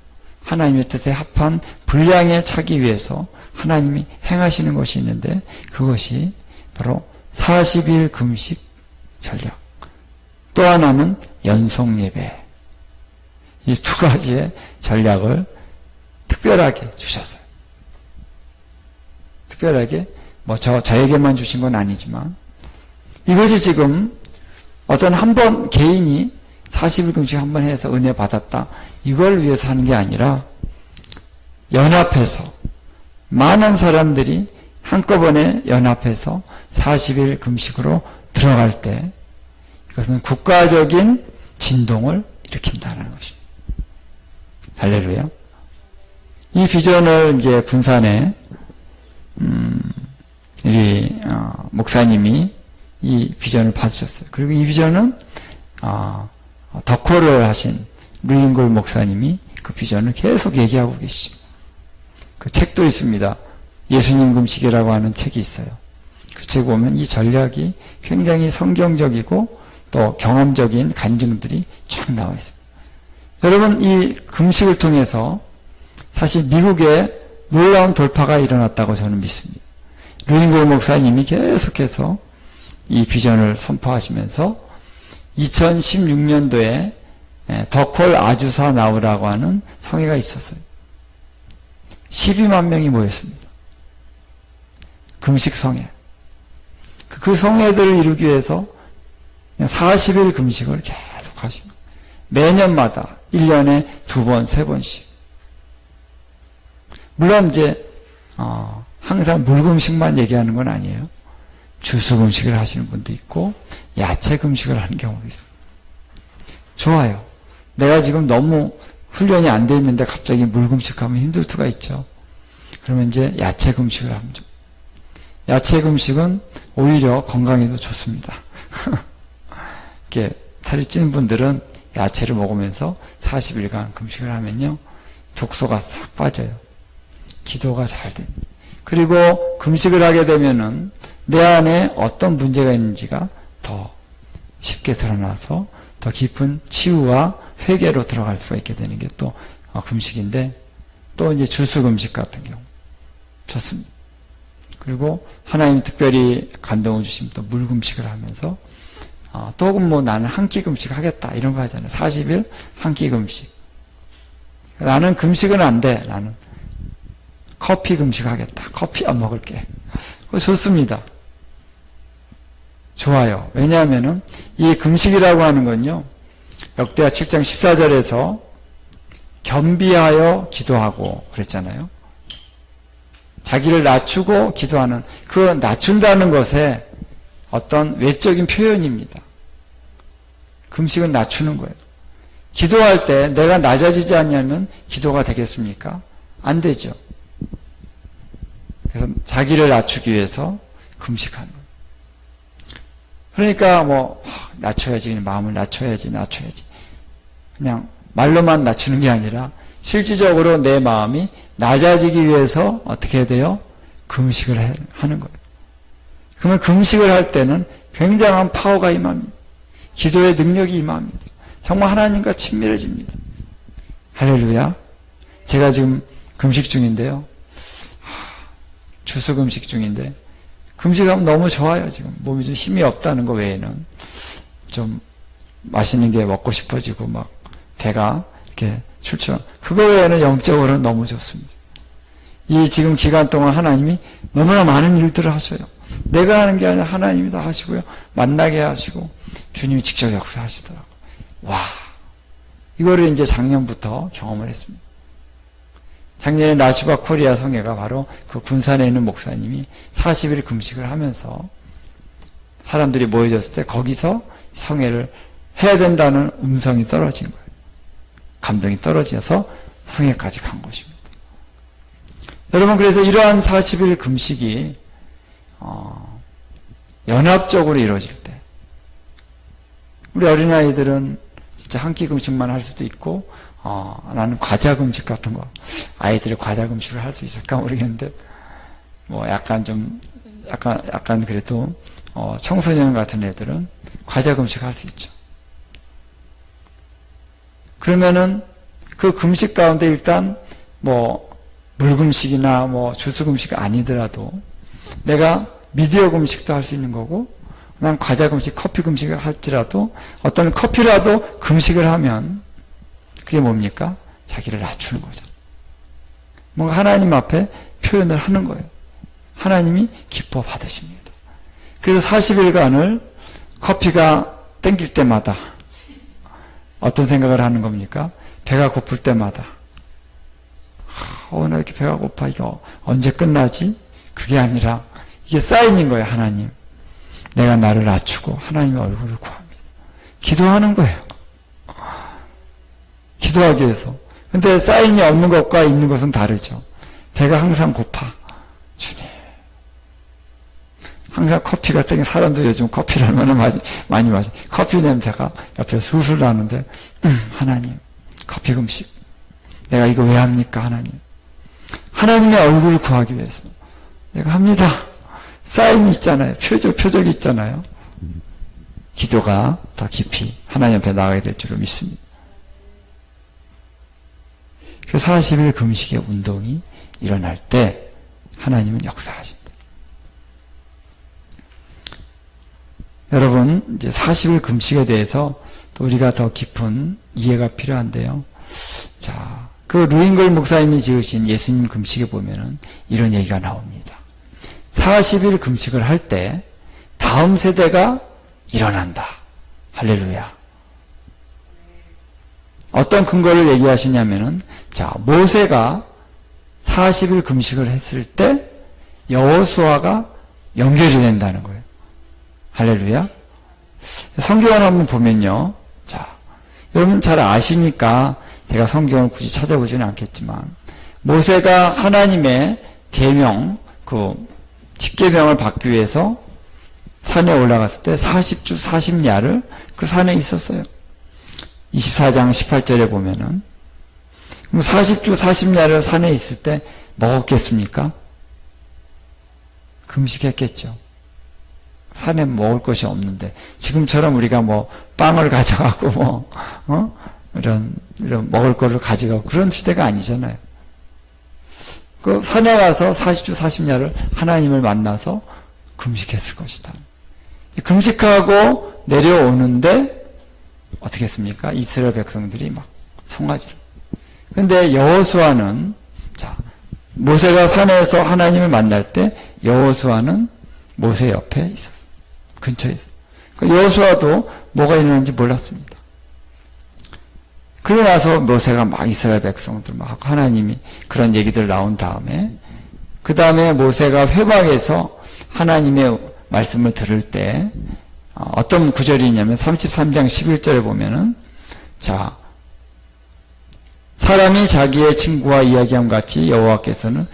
하나님의 뜻에 합한 분량에 차기 위해서 하나님이 행하시는 것이 있는데, 그것이 바로 40일 금식 전략, 또 하나는 연속 예배, 이 두 가지의 전략을 특별하게 주셨어요. 특별하게 저에게만 주신 건 아니지만, 이것이 지금 어떤 한 번 개인이 40일 금식 한번 해서 은혜 받았다. 이걸 위해서 하는 게 아니라 연합해서 많은 사람들이 한꺼번에 연합해서 40일 금식으로 들어갈 때 이것은 국가적인 진동을 일으킨다는 것입니다. 할렐루야. 이 비전을 이제 군산에 우리 목사님이 이 비전을 받으셨어요. 그리고 이 비전은 덕호를 하신 루인골 목사님이 그 비전을 계속 얘기하고 계시죠. 그 책도 있습니다. 예수님 금식이라고 하는 책이 있어요. 그 책 보면 이 전략이 굉장히 성경적이고 또 경험적인 간증들이 쫙 나와 있습니다. 여러분, 이 금식을 통해서 사실 미국에 놀라운 돌파가 일어났다고 저는 믿습니다. 루인골 목사님이 계속해서 이 비전을 선포하시면서 2016년도에 덕홀 아주사 나우라고 하는 성회가 있었어요. 12만 명이 모였습니다. 금식 성회. 그 성회들을 이루기 위해서 40일 금식을 계속 하십니다. 매년마다 1년에 2번, 3번씩. 물론 이제 항상 물금식만 얘기하는 건 아니에요. 주수금식을 하시는 분도 있고 야채 금식을 하는 경우도 있습니다. 좋아요. 내가 지금 너무 훈련이 안 돼 있는데 갑자기 물금식하면 힘들 수가 있죠. 그러면 이제 야채 금식을 하면 좀. 야채 금식은 오히려 건강에도 좋습니다. 이렇게 살이 찌는 분들은 야채를 먹으면서 40일간 금식을 하면요, 독소가 싹 빠져요. 기도가 잘 됩니다. 그리고 금식을 하게 되면은 내 안에 어떤 문제가 있는지가 더 쉽게 드러나서 더 깊은 치유와 회개로 들어갈 수가 있게 되는 게 또 금식인데, 또 이제 주수 금식 같은 경우 좋습니다. 그리고 하나님 특별히 감동을 주시면 또 물금식을 하면서 또 뭐 나는 한 끼 금식 하겠다 이런 거 하잖아요. 40일 한 끼 금식. 나는 금식은 안 돼. 나는 커피 금식 하겠다. 커피 안 먹을게. 그거 좋습니다. 좋아요. 왜냐하면은 이 금식이라고 하는 건요, 역대하 7장 14절에서 겸비하여 기도하고 그랬잖아요. 자기를 낮추고 기도하는, 그 낮춘다는 것에 어떤 외적인 표현입니다. 금식은 낮추는 거예요. 기도할 때 내가 낮아지지 않냐면 기도가 되겠습니까? 안 되죠. 그래서 자기를 낮추기 위해서 금식하는 거예요. 그러니까 뭐 낮춰야지, 마음을 낮춰야지. 그냥 말로만 낮추는 게 아니라 실질적으로 내 마음이 낮아지기 위해서 어떻게 해야 돼요? 금식을 하는 거예요. 그러면 금식을 할 때는 굉장한 파워가 임합니다. 기도의 능력이 임합니다. 정말 하나님과 친밀해집니다. 할렐루야. 제가 지금 금식 중인데요. 주수 금식 중인데 금식하면 너무 좋아요. 지금 몸이 좀 힘이 없다는 거 외에는 좀 맛있는 게 먹고 싶어지고 막 배가 이렇게 출출. 그거 외에는 영적으로는 너무 좋습니다. 이 지금 기간 동안 하나님이 너무나 많은 일들을 하셔요. 내가 하는 게 아니라 하나님이 다 하시고요. 만나게 하시고 주님이 직접 역사하시더라고요. 와, 이거를 이제 작년부터 경험을 했습니다. 작년에 라시바 코리아 성회가 바로 그 군산에 있는 목사님이 40일 금식을 하면서 사람들이 모여졌을 때 거기서 성회를 해야 된다는 음성이 떨어진 거예요. 감동이 떨어져서 성회까지 간 것입니다. 여러분, 그래서 이러한 40일 금식이 연합적으로 이루어질 때, 우리 어린아이들은 진짜 한 끼 금식만 할 수도 있고, 나는 과자 금식 같은 거, 아이들이 과자 금식을 할 수 있을까 모르겠는데, 뭐 약간 그래도 청소년 같은 애들은 과자 금식 할 수 있죠. 그러면은 그 금식 가운데 일단 뭐 물금식이나 뭐 주수금식 아니더라도 내가 미디어 금식도 할 수 있는 거고, 난 과자 금식, 커피 금식을 할지라도 어떤 커피라도 금식을 하면 그게 뭡니까? 자기를 낮추는 거죠. 뭔가 하나님 앞에 표현을 하는 거예요. 하나님이 기뻐 받으십니다. 그래서 40일간을 커피가 땡길 때마다 어떤 생각을 하는 겁니까? 배가 고플 때마다 나 이렇게 배가 고파. 이거 언제 끝나지? 그게 아니라 이게 사인인 거예요. 하나님, 내가 나를 낮추고 하나님의 얼굴을 구합니다. 기도하는 거예요. 기도하기 위해서. 근데 사인이 없는 것과 있는 것은 다르죠. 배가 항상 고파. 주님, 항상 커피가 땡겨. 사람들 요즘 커피를 얼마나 많이 마시. 커피 냄새가 옆에 술술 나는데 하나님, 커피 금식 내가 이거 왜 합니까? 하나님의 얼굴을 구하기 위해서 내가 합니다. 사인이 있잖아요. 표적이 있잖아요. 기도가 더 깊이 하나님 앞에 나가게 될 줄을 믿습니다. 그 40일 금식의 운동이 일어날 때 하나님은 역사하신다. 여러분, 이제 40일 금식에 대해서 또 우리가 더 깊은 이해가 필요한데요. 자, 그 루잉걸 목사님이 지으신 예수님 금식에 보면은 이런 얘기가 나옵니다. 40일 금식을 할 때 다음 세대가 일어난다. 할렐루야. 어떤 근거를 얘기하시냐면은, 자, 모세가 40일 금식을 했을 때 여호수아가 연결이 된다는 거예요. 할렐루야. 성경을 한번 보면요. 자, 여러분 잘 아시니까 제가 성경을 굳이 찾아보지는 않겠지만, 모세가 하나님의 계명, 그 십계명을 받기 위해서 산에 올라갔을 때 40주 40야를 그 산에 있었어요. 24장 18절에 보면은, 그럼 40주 40야를 산에 있을 때 먹었겠습니까? 금식했겠죠. 산에 먹을 것이 없는데, 지금처럼 우리가 뭐 빵을 가져가고 이런 먹을 거를 가져가고 그런 시대가 아니잖아요. 그 산에 가서 40주 40야를 하나님을 만나서 금식했을 것이다. 금식하고 내려오는데 어떻게 했습니까? 이스라엘 백성들이 막 송아지를. 근데 여호수아는, 자, 모세가 산에서 하나님을 만날 때 여호수아는 모세 옆에 있었어요. 근처에 있어요. 여호수아도 뭐가 일어나는지 몰랐습니다. 그러고 나서 모세가 막 이스라엘 백성들 막 하고 하나님이 그런 얘기들 나온 다음에, 그 다음에 모세가 회막에서 하나님의 말씀을 들을 때 어떤 구절이 있냐면 33장 11절에 보면은, 자, 사람이 자기의 친구와 이야기함 같이 여호와께서는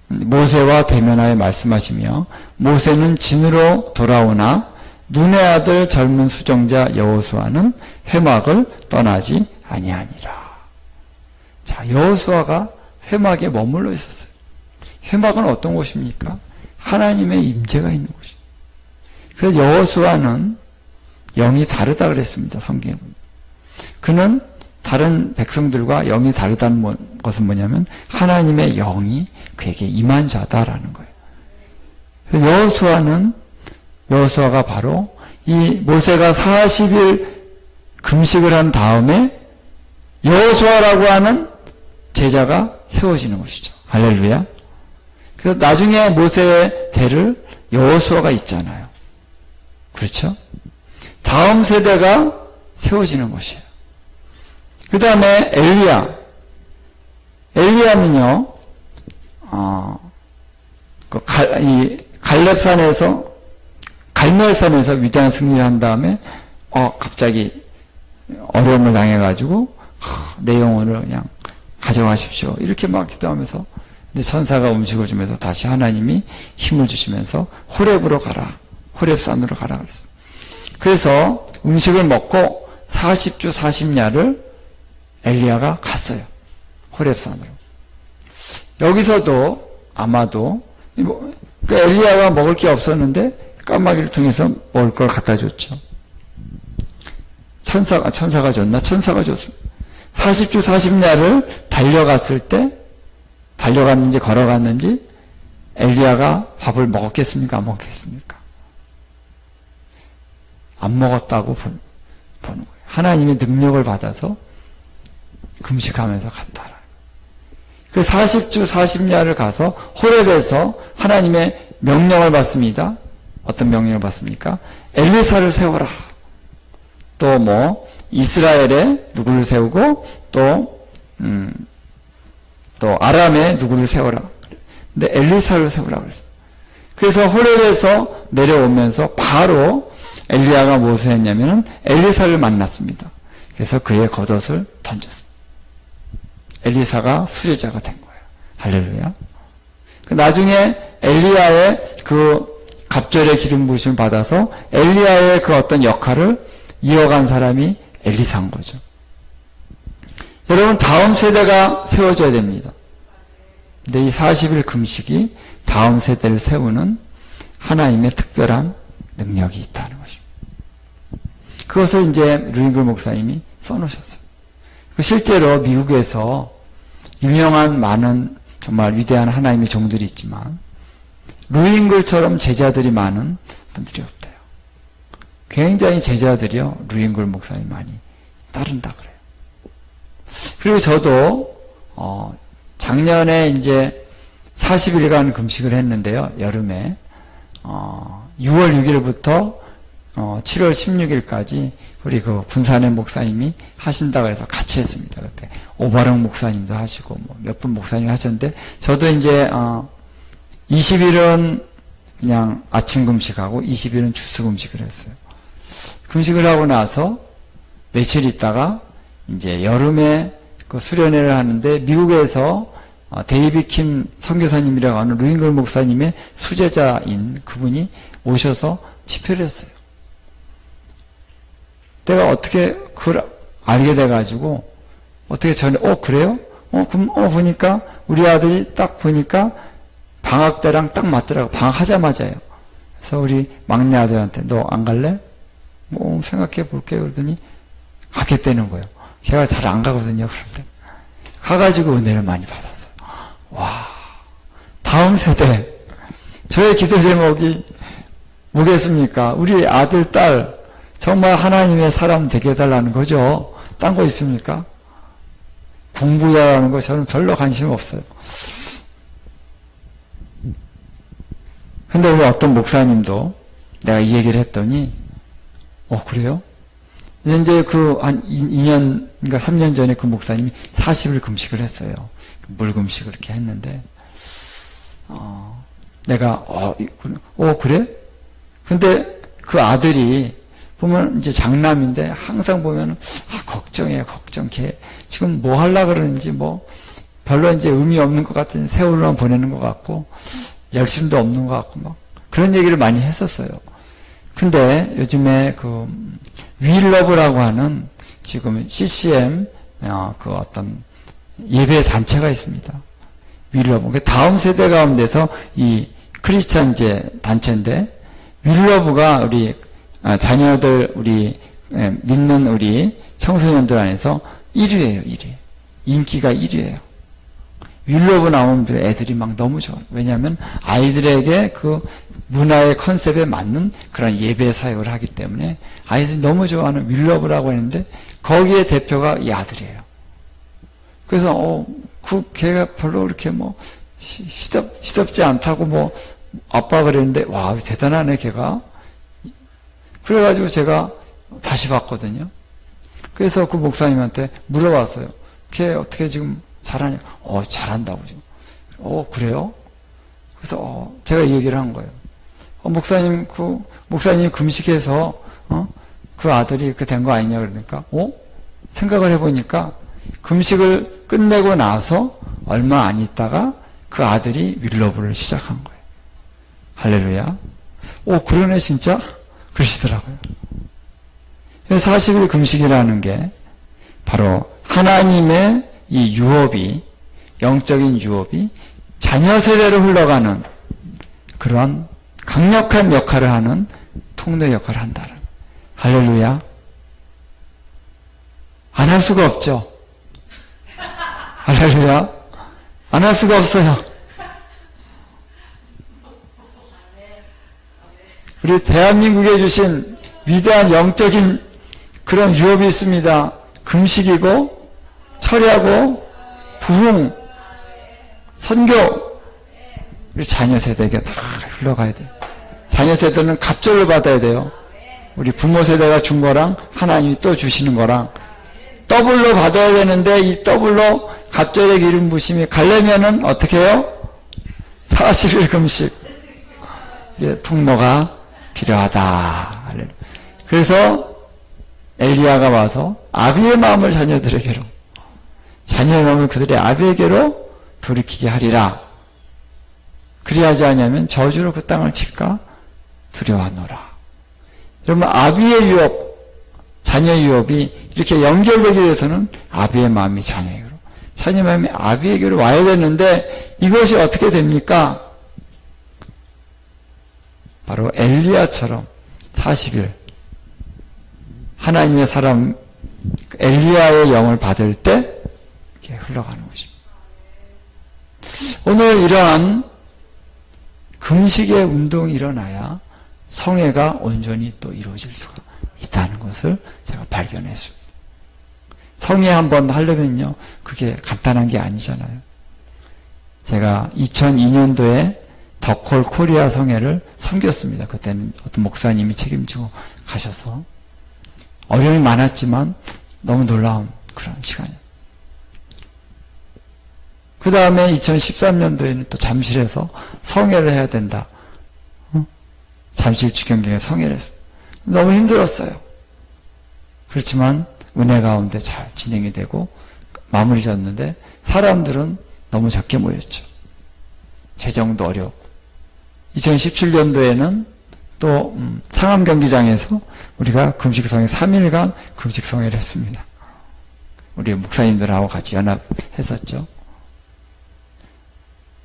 모세와 대면하여 말씀하시며, 모세는 진으로 돌아오나 눈의 아들 젊은 수종자 여호수아는 회막을 떠나지 아니하니라. 자, 여호수아가 회막에 머물러 있었어요. 회막은 어떤 곳입니까? 하나님의 임재가 있는 곳이에요. 그래서 여호수아는 영이 다르다 그랬습니다. 성경에 보면. 그는 다른 백성들과 영이 다르다는 것은 뭐냐면 하나님의 영이 그에게 임한 자다라는 거예요. 그래서 여호수아가 바로 이 모세가 40일 금식을 한 다음에 여호수아라고 하는 제자가 세워지는 것이죠. 할렐루야. 그래서 나중에 모세의 대를 여호수아가 있잖아요. 그렇죠? 다음 세대가 세워지는 것이에요. 그 다음에 엘리야는요, 갈멜산에서 위대한 승리를 한 다음에, 갑자기 어려움을 당해가지고, 내 영혼을 그냥 가져가십시오. 이렇게 막 기도하면서, 근데 천사가 음식을 주면서 다시 하나님이 힘을 주시면서 호렙으로 가라. 호렙산으로 가라 그랬어요. 그래서 음식을 먹고 40주 40야를 엘리야가 갔어요. 호렙산으로. 여기서도 아마도 그 엘리야가 먹을 게 없었는데 까마귀를 통해서 먹을 걸 갖다 줬죠. 천사가 줬나? 천사가 줬습니다. 40주 40야를 달려갔는지 걸어갔는지 엘리야가 밥을 먹었겠습니까? 안 먹겠습니까? 안 먹었다고 보는 거예요. 하나님의 능력을 받아서 금식하면서 갔다. 그 40주 40야를 가서 호렙에서 하나님의 명령을 받습니다. 어떤 명령을 받습니까? 엘리사를 세워라. 또 이스라엘에 누구를 세우고 또 아람에 누구를 세워라. 근데 엘리사를 세우라 그랬어요. 그래서 호렙에서 내려오면서 바로 엘리야가 무엇을 했냐면은 엘리사를 만났습니다. 그래서 그의 겉옷을 던졌습니다. 엘리사가 수제자가 된 거예요. 할렐루야. 나중에 엘리야의 그 갑절의 기름 부으심을 받아서 엘리야의 그 어떤 역할을 이어간 사람이 엘리사인 거죠. 여러분, 다음 세대가 세워져야 됩니다. 근데 이 40일 금식이 다음 세대를 세우는 하나님의 특별한 능력이 있다는 것입니다. 그것을 이제 루잉글 목사님이 써놓으셨어요. 실제로 미국에서 유명한 많은 정말 위대한 하나님의 종들이 있지만 루잉글처럼 제자들이 많은 분들이 없대요. 굉장히 제자들이요, 루잉글 목사님 많이 따른다 그래요. 그리고 저도 작년에 이제 40일간 금식을 했는데요. 여름에 6월 6일부터 7월 16일까지 우리 그 군산의 목사님이 하신다고 해서 같이 했습니다. 그때 오바령 목사님도 하시고 뭐 몇 분 목사님이 하셨는데 저도 이제 20일은 그냥 아침 금식하고 20일은 주스 금식을 했어요. 금식을 하고 나서 며칠 있다가 이제 여름에 그 수련회를 하는데 미국에서 데이비 킴 선교사님이라고 하는 루잉글 목사님의 수제자인 그분이 오셔서 집회를 했어요. 내가 어떻게 그걸 알게 돼가지고 어떻게 전에 그래요? 그럼 보니까 우리 아들이 딱 보니까 방학 때랑 딱 맞더라고. 방학하자마자요. 그래서 우리 막내 아들한테 너 안 갈래? 뭐 생각해 볼게 그러더니 가겠다는 거예요. 걔가 잘 안 가거든요. 그런데 가가지고 은혜를 많이 받았어요. 와, 다음 세대 저의 기도 제목이 뭐겠습니까? 우리 아들, 딸 정말 하나님의 사람 되게 해달라는 거죠. 딴 거 있습니까? 공부 잘하는 거 저는 별로 관심 없어요. 근데 우리 어떤 목사님도 내가 이 얘기를 했더니 그래요? 이제 그 한 2년, 그러니까 3년 전에 그 목사님이 40일 금식을 했어요. 물금식을 이렇게 했는데, 내가, 그래? 근데 그 아들이 보면 이제 장남인데 항상 보면, 걱정해. 걔 지금 뭐 하려고 그러는지 별로 이제 의미 없는 것 같은 세월만 보내는 것 같고, 열심도 없는 것 같고, 그런 얘기를 많이 했었어요. 근데 요즘에 그 위러브라고 하는 지금 CCM 그 어떤 예배 단체가 있습니다. 위러브. 다음 세대 가운데서 이 크리스찬 이제 단체인데 위러브가 우리 자녀들 우리 믿는 우리 청소년들 안에서 1위예요. 1위. 인기가 1위예요. 윌러브 나오면 애들이 막 너무 좋아. 왜냐하면 아이들에게 그 문화의 컨셉에 맞는 그런 예배 사역을 하기 때문에 아이들이 너무 좋아하는 윌러브라고 했는데 거기에 대표가 이 아들이에요. 그래서 그 걔가 별로 그렇게 시덥지 않다고 아빠가 그랬는데 와 대단하네 걔가. 그래가지고 제가 다시 봤거든요. 그래서 그 목사님한테 물어봤어요. 걔 어떻게 지금 잘하냐? 잘한다고 지금. 그래요? 그래서 제가 얘기를 한 거예요. 목사님이 금식해서 그 아들이 이렇게 된 거 아니냐 그러니까 생각을 해보니까 금식을 끝내고 나서 얼마 안 있다가 그 아들이 윌러브를 시작한 거예요. 할렐루야. 그러네 진짜? 그러시더라고요. 40일 금식이라는 게 바로 하나님의 이 유업이, 영적인 유업이 자녀 세대로 흘러가는 그런 강력한 역할을 하는 통로 역할을 한다는. 할렐루야. 안 할 수가 없죠. 할렐루야. 안 할 수가 없어요. 우리 대한민국에 주신 위대한 영적인 그런 유업이 있습니다. 금식이고 철야고 부흥, 선교. 우리 자녀 세대에게 다 흘러가야 돼요. 자녀 세대는 갑절을 받아야 돼요. 우리 부모 세대가 준 거랑 하나님이 또 주시는 거랑 더블로 받아야 되는데 이 더블로 갑절의 기름 부심이 가려면은 어떻게 해요? 40일 금식. 이게 통로가 필요하다. 그래서 엘리야가 와서 아비의 마음을 자녀들에게로, 자녀의 마음을 그들의 아비에게로 돌이키게 하리라. 그리하지 않으면 저주로 그 땅을 칠까 두려워하노라. 여러분, 아비의 유업, 자녀의 유업이 이렇게 연결되기 위해서는 아비의 마음이 자녀에게로, 자녀의 마음이 아비에게로 와야 되는데 이것이 어떻게 됩니까? 바로 엘리야처럼 40일 하나님의 사람 엘리야의 영을 받을 때 이렇게 흘러가는 것입니다. 오늘 이러한 금식의 운동이 일어나야 성회가 온전히 또 이루어질 수가 있다는 것을 제가 발견했습니다. 성회 한번 하려면요, 그게 간단한 게 아니잖아요. 제가 2002년도에 더콜 코리아 성회를 섬겼습니다. 그때는 어떤 목사님이 책임지고 가셔서 어려움이 많았지만 너무 놀라운 그런 시간이에요. 그 다음에 2013년도에는 또 잠실에서 성회를 해야 된다. 잠실 주경경에 성회를 했습니다. 너무 힘들었어요. 그렇지만 은혜 가운데 잘 진행이 되고 마무리 졌는데 사람들은 너무 적게 모였죠. 재정도 어려웠고 2017년도에는 또 상암 경기장에서 우리가 금식성회 3일간 금식성회를 했습니다. 우리 목사님들하고 같이 연합했었죠.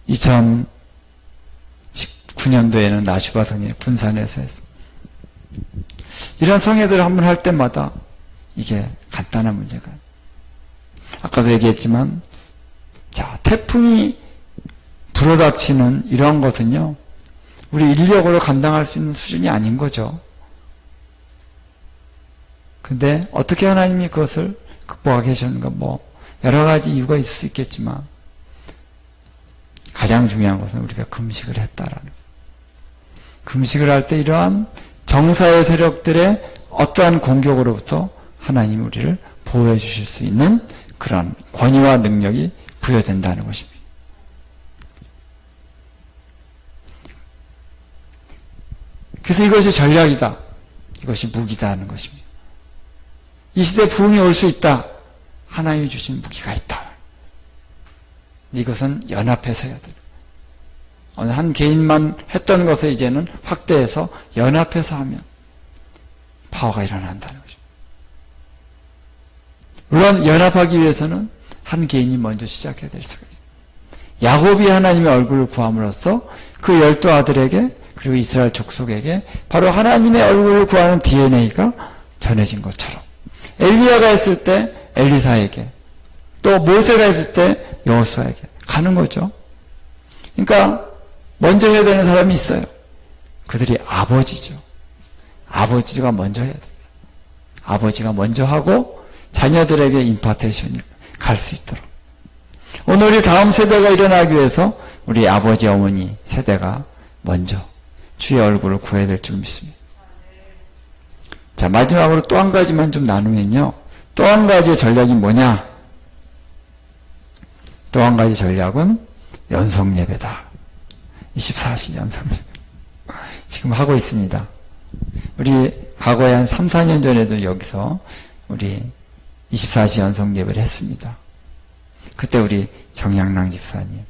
2019년도에는 나슈바성회 군산에서 했습니다. 이런 성회들을 한번 할 때마다 이게 간단한 문제가, 아까도 얘기했지만, 자, 태풍이 불어닥치는 이러한 것은요, 우리 인력으로 감당할 수 있는 수준이 아닌 거죠. 근데 어떻게 하나님이 그것을 극복하게 해주는가, 뭐 여러 가지 이유가 있을 수 있겠지만 가장 중요한 것은 우리가 금식을 했다라는 거예요. 금식을 할 때 이러한 정사의 세력들의 어떠한 공격으로부터 하나님이 우리를 보호해 주실 수 있는 그런 권위와 능력이 부여된다는 것입니다. 그래서 이것이 전략이다, 이것이 무기다 하는 것입니다. 이 시대에 부흥이 올 수 있다, 하나님이 주신 무기가 있다. 이것은 연합해서 해야 돼요. 어느 한 개인만 했던 것을 이제는 확대해서 연합해서 하면 파워가 일어난다는 것입니다. 물론 연합하기 위해서는 한 개인이 먼저 시작해야 될 수가 있어요. 야곱이 하나님의 얼굴을 구함으로써 그 12 아들에게 그리고 이스라엘 족속에게 바로 하나님의 얼굴을 구하는 DNA가 전해진 것처럼 엘리야가 했을 때 엘리사에게, 또 모세가 했을 때 여호수아에게 가는 거죠. 그러니까 먼저 해야 되는 사람이 있어요. 그들이 아버지죠. 아버지가 먼저 해야 돼요. 아버지가 먼저 하고 자녀들에게 임파테이션이 갈 수 있도록. 오늘 우리 다음 세대가 일어나기 위해서 우리 아버지 어머니 세대가 먼저 주의 얼굴을 구해야 될 줄 믿습니다. 자, 마지막으로 또 한 가지만 좀 나누면요, 또 한 가지의 전략이 뭐냐? 또 한 가지 전략은 연속예배다. 24시 연속예배 지금 하고 있습니다. 우리 과거에 한 3, 4년 전에도 여기서 우리 24시 연속예배를 했습니다. 그때 우리 정양랑 집사님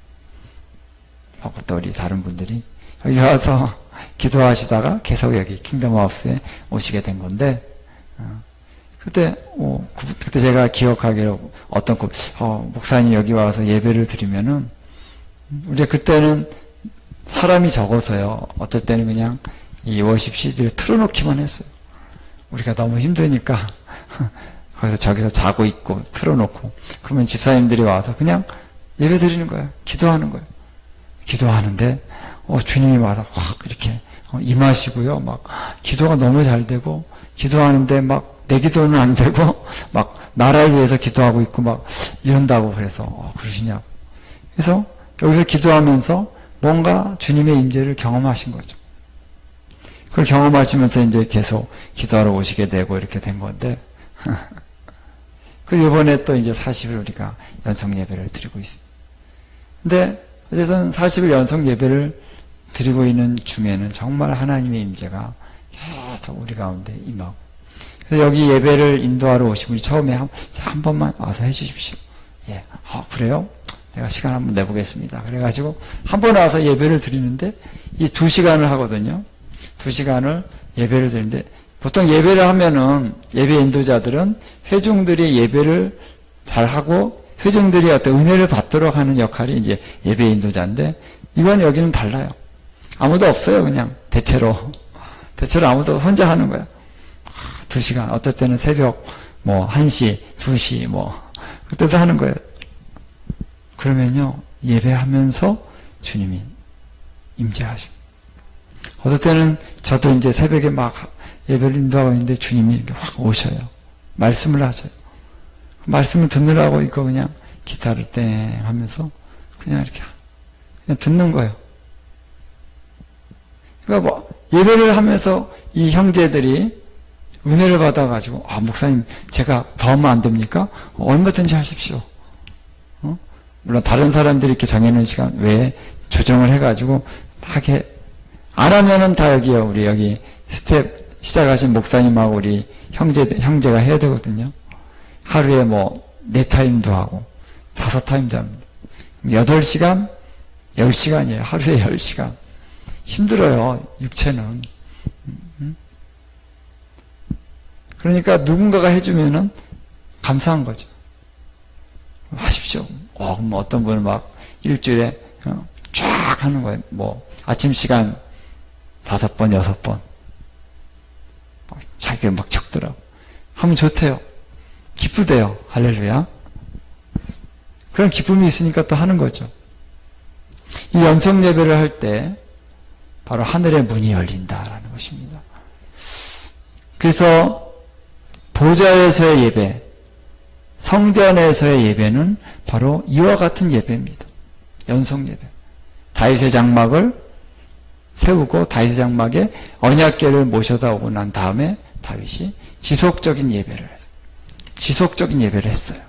하고 또 우리 다른 분들이 여기 와서 기도하시다가 계속 여기 킹덤 하우스에 오시게 된 건데, 그때 제가 기억하기로 어떤 목사님 여기 와서 예배를 드리면은, 우리가 그때는 사람이 적어서요, 어떨 때는 그냥 이 워십 CD를 틀어놓기만 했어요. 우리가 너무 힘드니까 거기서 저기서 자고 있고 틀어놓고, 그러면 집사님들이 와서 그냥 예배 드리는 거예요. 기도하는 거예요. 기도하는데 주님이 와서 확 이렇게 임하시고요. 막 기도가 너무 잘 되고, 기도하는데 막 내 기도는 안 되고 막 나라를 위해서 기도하고 있고 막 이런다고. 그래서 그러시냐고. 그래서 여기서 기도하면서 뭔가 주님의 임재를 경험하신 거죠. 그걸 경험하시면서 이제 계속 기도하러 오시게 되고 이렇게 된 건데, 그 이번에 또 이제 40일 우리가 연속 예배를 드리고 있습니다. 근데 어쨌든 40일 연속 예배를 드리고 있는 중에는 정말 하나님의 임재가 계속 우리 가운데 임하고, 그래서 여기 예배를 인도하러 오신 분이 처음에 한 번만 와서 해주십시오. 예, 그래요? 내가 시간 한번 내보겠습니다. 그래가지고 한 번 와서 예배를 드리는데 이 2시간을 하거든요. 2시간을 예배를 드리는데, 보통 예배를 하면은 예배 인도자들은 회중들이 예배를 잘하고 회중들이 어떤 은혜를 받도록 하는 역할이 이제 예배 인도자인데, 이건 여기는 달라요. 아무도 없어요. 그냥 대체로 아무도 혼자 하는 거야. 2시간, 어떨 때는 새벽 1시, 2시 그때도 하는 거예요. 그러면요, 예배하면서 주님이 임재하십니다. 어떨 때는 저도 이제 새벽에 막 예배를 인도하고 있는데 주님이 이렇게 확 오셔요. 말씀을 하셔요. 말씀을 듣느라고 이거 그냥 기타를 땡 하면서 그냥 이렇게 그냥 듣는 거예요. 그러니까 예배를 하면서 이 형제들이 은혜를 받아가지고, 목사님, 제가 더 하면 안 됩니까? 얼마든지 하십시오. 물론 다른 사람들이 이렇게 정해놓은 시간 외에 조정을 해가지고 하게, 안 하면은 다 여기요. 우리 여기 스텝 시작하신 목사님하고 우리 형제가 해야 되거든요. 하루에 4타임도 하고 5타임도 합니다. 8시간? 10시간이에요. 하루에 10시간. 힘들어요. 육체는. 그러니까 누군가가 해주면은 감사한 거죠. 하십시오. 그럼 어떤 분은 막 일주일에 쫙 하는 거예요. 아침 시간 5번, 6번. 자기가 막 적더라고. 하면 좋대요. 기쁘대요. 할렐루야. 그런 기쁨이 있으니까 또 하는 거죠. 이 연속 예배를 할 때 바로 하늘의 문이 열린다라는 것입니다. 그래서 보좌에서의 예배, 성전에서의 예배는 바로 이와 같은 예배입니다. 연속 예배. 다윗의 장막을 세우고 다윗의 장막에 언약궤를 모셔다 오고 난 다음에 다윗이 지속적인 예배를 했어요.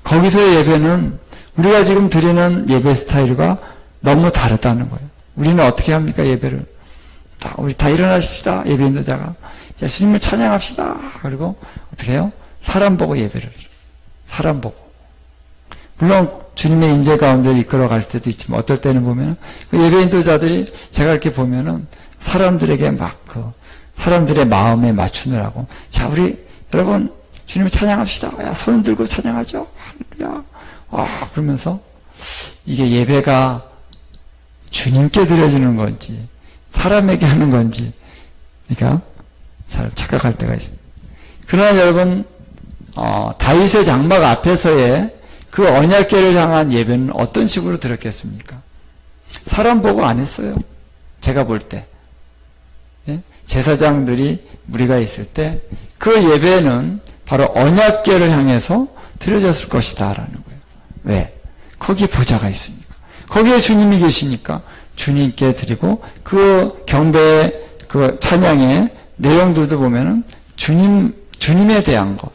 거기서의 예배는 우리가 지금 드리는 예배 스타일과 너무 다르다는 거예요. 우리는 어떻게 합니까? 예배를 우리 다 일어나십시다. 예배 인도자가 주님을 찬양합시다. 그리고 어떻게 해요? 사람 보고 예배를 드려요. 사람 보고. 물론 주님의 임재 가운데 이끌어 갈 때도 있지만 어떨 때는 보면 그 예배 인도자들이 제가 이렇게 보면은 사람들에게 사람들의 마음에 맞추느라고, 자, 우리 여러분 주님을 찬양합시다. 야, 손 들고 찬양하죠. 할렐루야. 그러면서 이게 예배가 주님께 드려지는 건지 사람에게 하는 건지 그러니까 잘 착각할 때가 있습니다. 그러나 여러분, 다윗의 장막 앞에서의 그 언약궤를 향한 예배는 어떤 식으로 드렸겠습니까? 사람 보고 안 했어요. 제가 볼 때. 예? 제사장들이 무리가 있을 때 그 예배는 바로 언약궤를 향해서 드려졌을 것이다 라는 거예요. 왜? 거기에 보좌가 있으니까. 거기에 주님이 계시니까 주님께 드리고, 그 경배의 그 찬양의 내용들도 보면은 주님에 대한 것.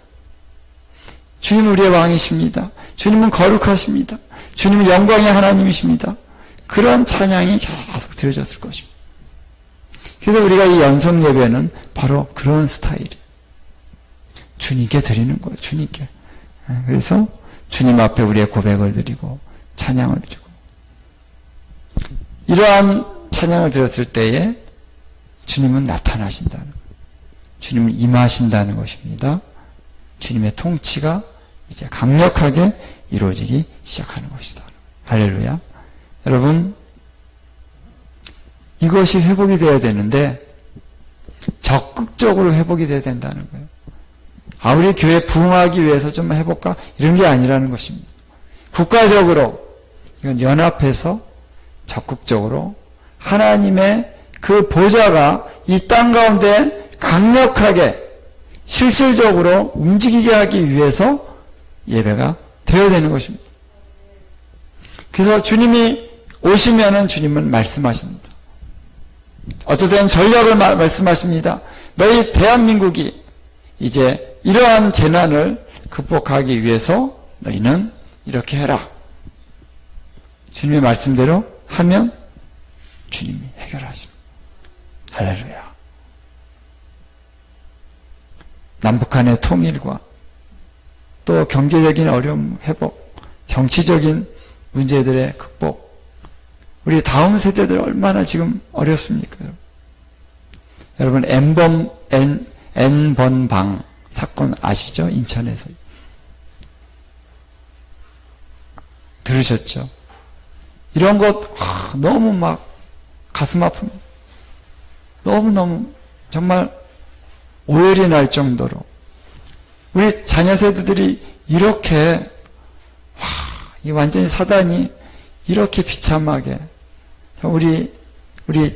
주님 우리의 왕이십니다. 주님은 거룩하십니다. 주님은 영광의 하나님이십니다. 그런 찬양이 계속 드려졌을 것입니다. 그래서 우리가 이 연속 예배는 바로 그런 스타일이에요. 주님께 드리는 거예요. 주님께. 그래서 주님 앞에 우리의 고백을 드리고 찬양을 드리고, 이러한 찬양을 드렸을 때에 주님은 나타나신다는 거예요. 주님은 임하신다는 것입니다. 주님의 통치가 이제 강력하게 이루어지기 시작하는 것이다. 할렐루야. 여러분, 이것이 회복이 되어야 되는데 적극적으로 회복이 되어야 된다는 거예요. 우리 교회 부흥하기 위해서 좀 해볼까? 이런 게 아니라는 것입니다. 국가적으로 이건 연합해서 적극적으로 하나님의 그 보좌가 이 땅 가운데 강력하게 실질적으로 움직이게 하기 위해서 예배가 되어야 되는 것입니다. 그래서 주님이 오시면은 주님은 말씀하십니다. 어떨 때는 전략을 말씀하십니다. 너희 대한민국이 이제 이러한 재난을 극복하기 위해서 너희는 이렇게 해라. 주님의 말씀대로 하면 주님이 해결하십니다. 할렐루야. 남북한의 통일과 또 경제적인 어려움 회복, 정치적인 문제들의 극복, 우리 다음 세대들 얼마나 지금 어렵습니까? 여러분 N번방 사건 아시죠? 인천에서 들으셨죠? 이런 것 너무 막 가슴 아픕니다. 너무너무 정말 오열이 날 정도로 우리 자녀 세대들이 이렇게 이 완전히 사단이 이렇게 비참하게 우리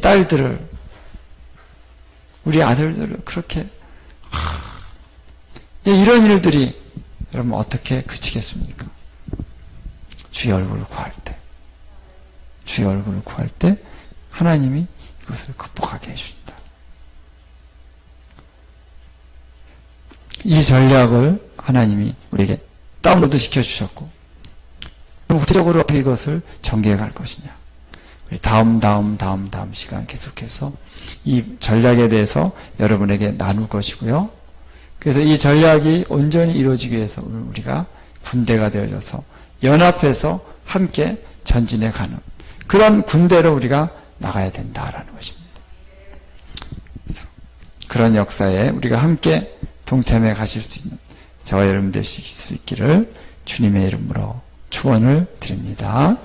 딸들을 우리 아들들을 그렇게 이런 일들이 여러분 어떻게 그치겠습니까? 주의 얼굴을 구할 때 주의 얼굴을 구할 때 하나님이 이것을 극복하게 해주신다. 이 전략을 하나님이 우리에게 다운로드 시켜주셨고 구체적으로 어떻게 이것을 전개해 갈 것이냐. 우리 다음 시간 계속해서 이 전략에 대해서 여러분에게 나눌 것이고요. 그래서 이 전략이 온전히 이루어지기 위해서 우리가 군대가 되어져서 연합해서 함께 전진해 가는 그런 군대로 우리가 나가야 된다라는 것입니다. 그런 역사에 우리가 함께 동참해 가실 수 있는 저와 여러분 되실 수 있기를 주님의 이름으로 축원을 드립니다.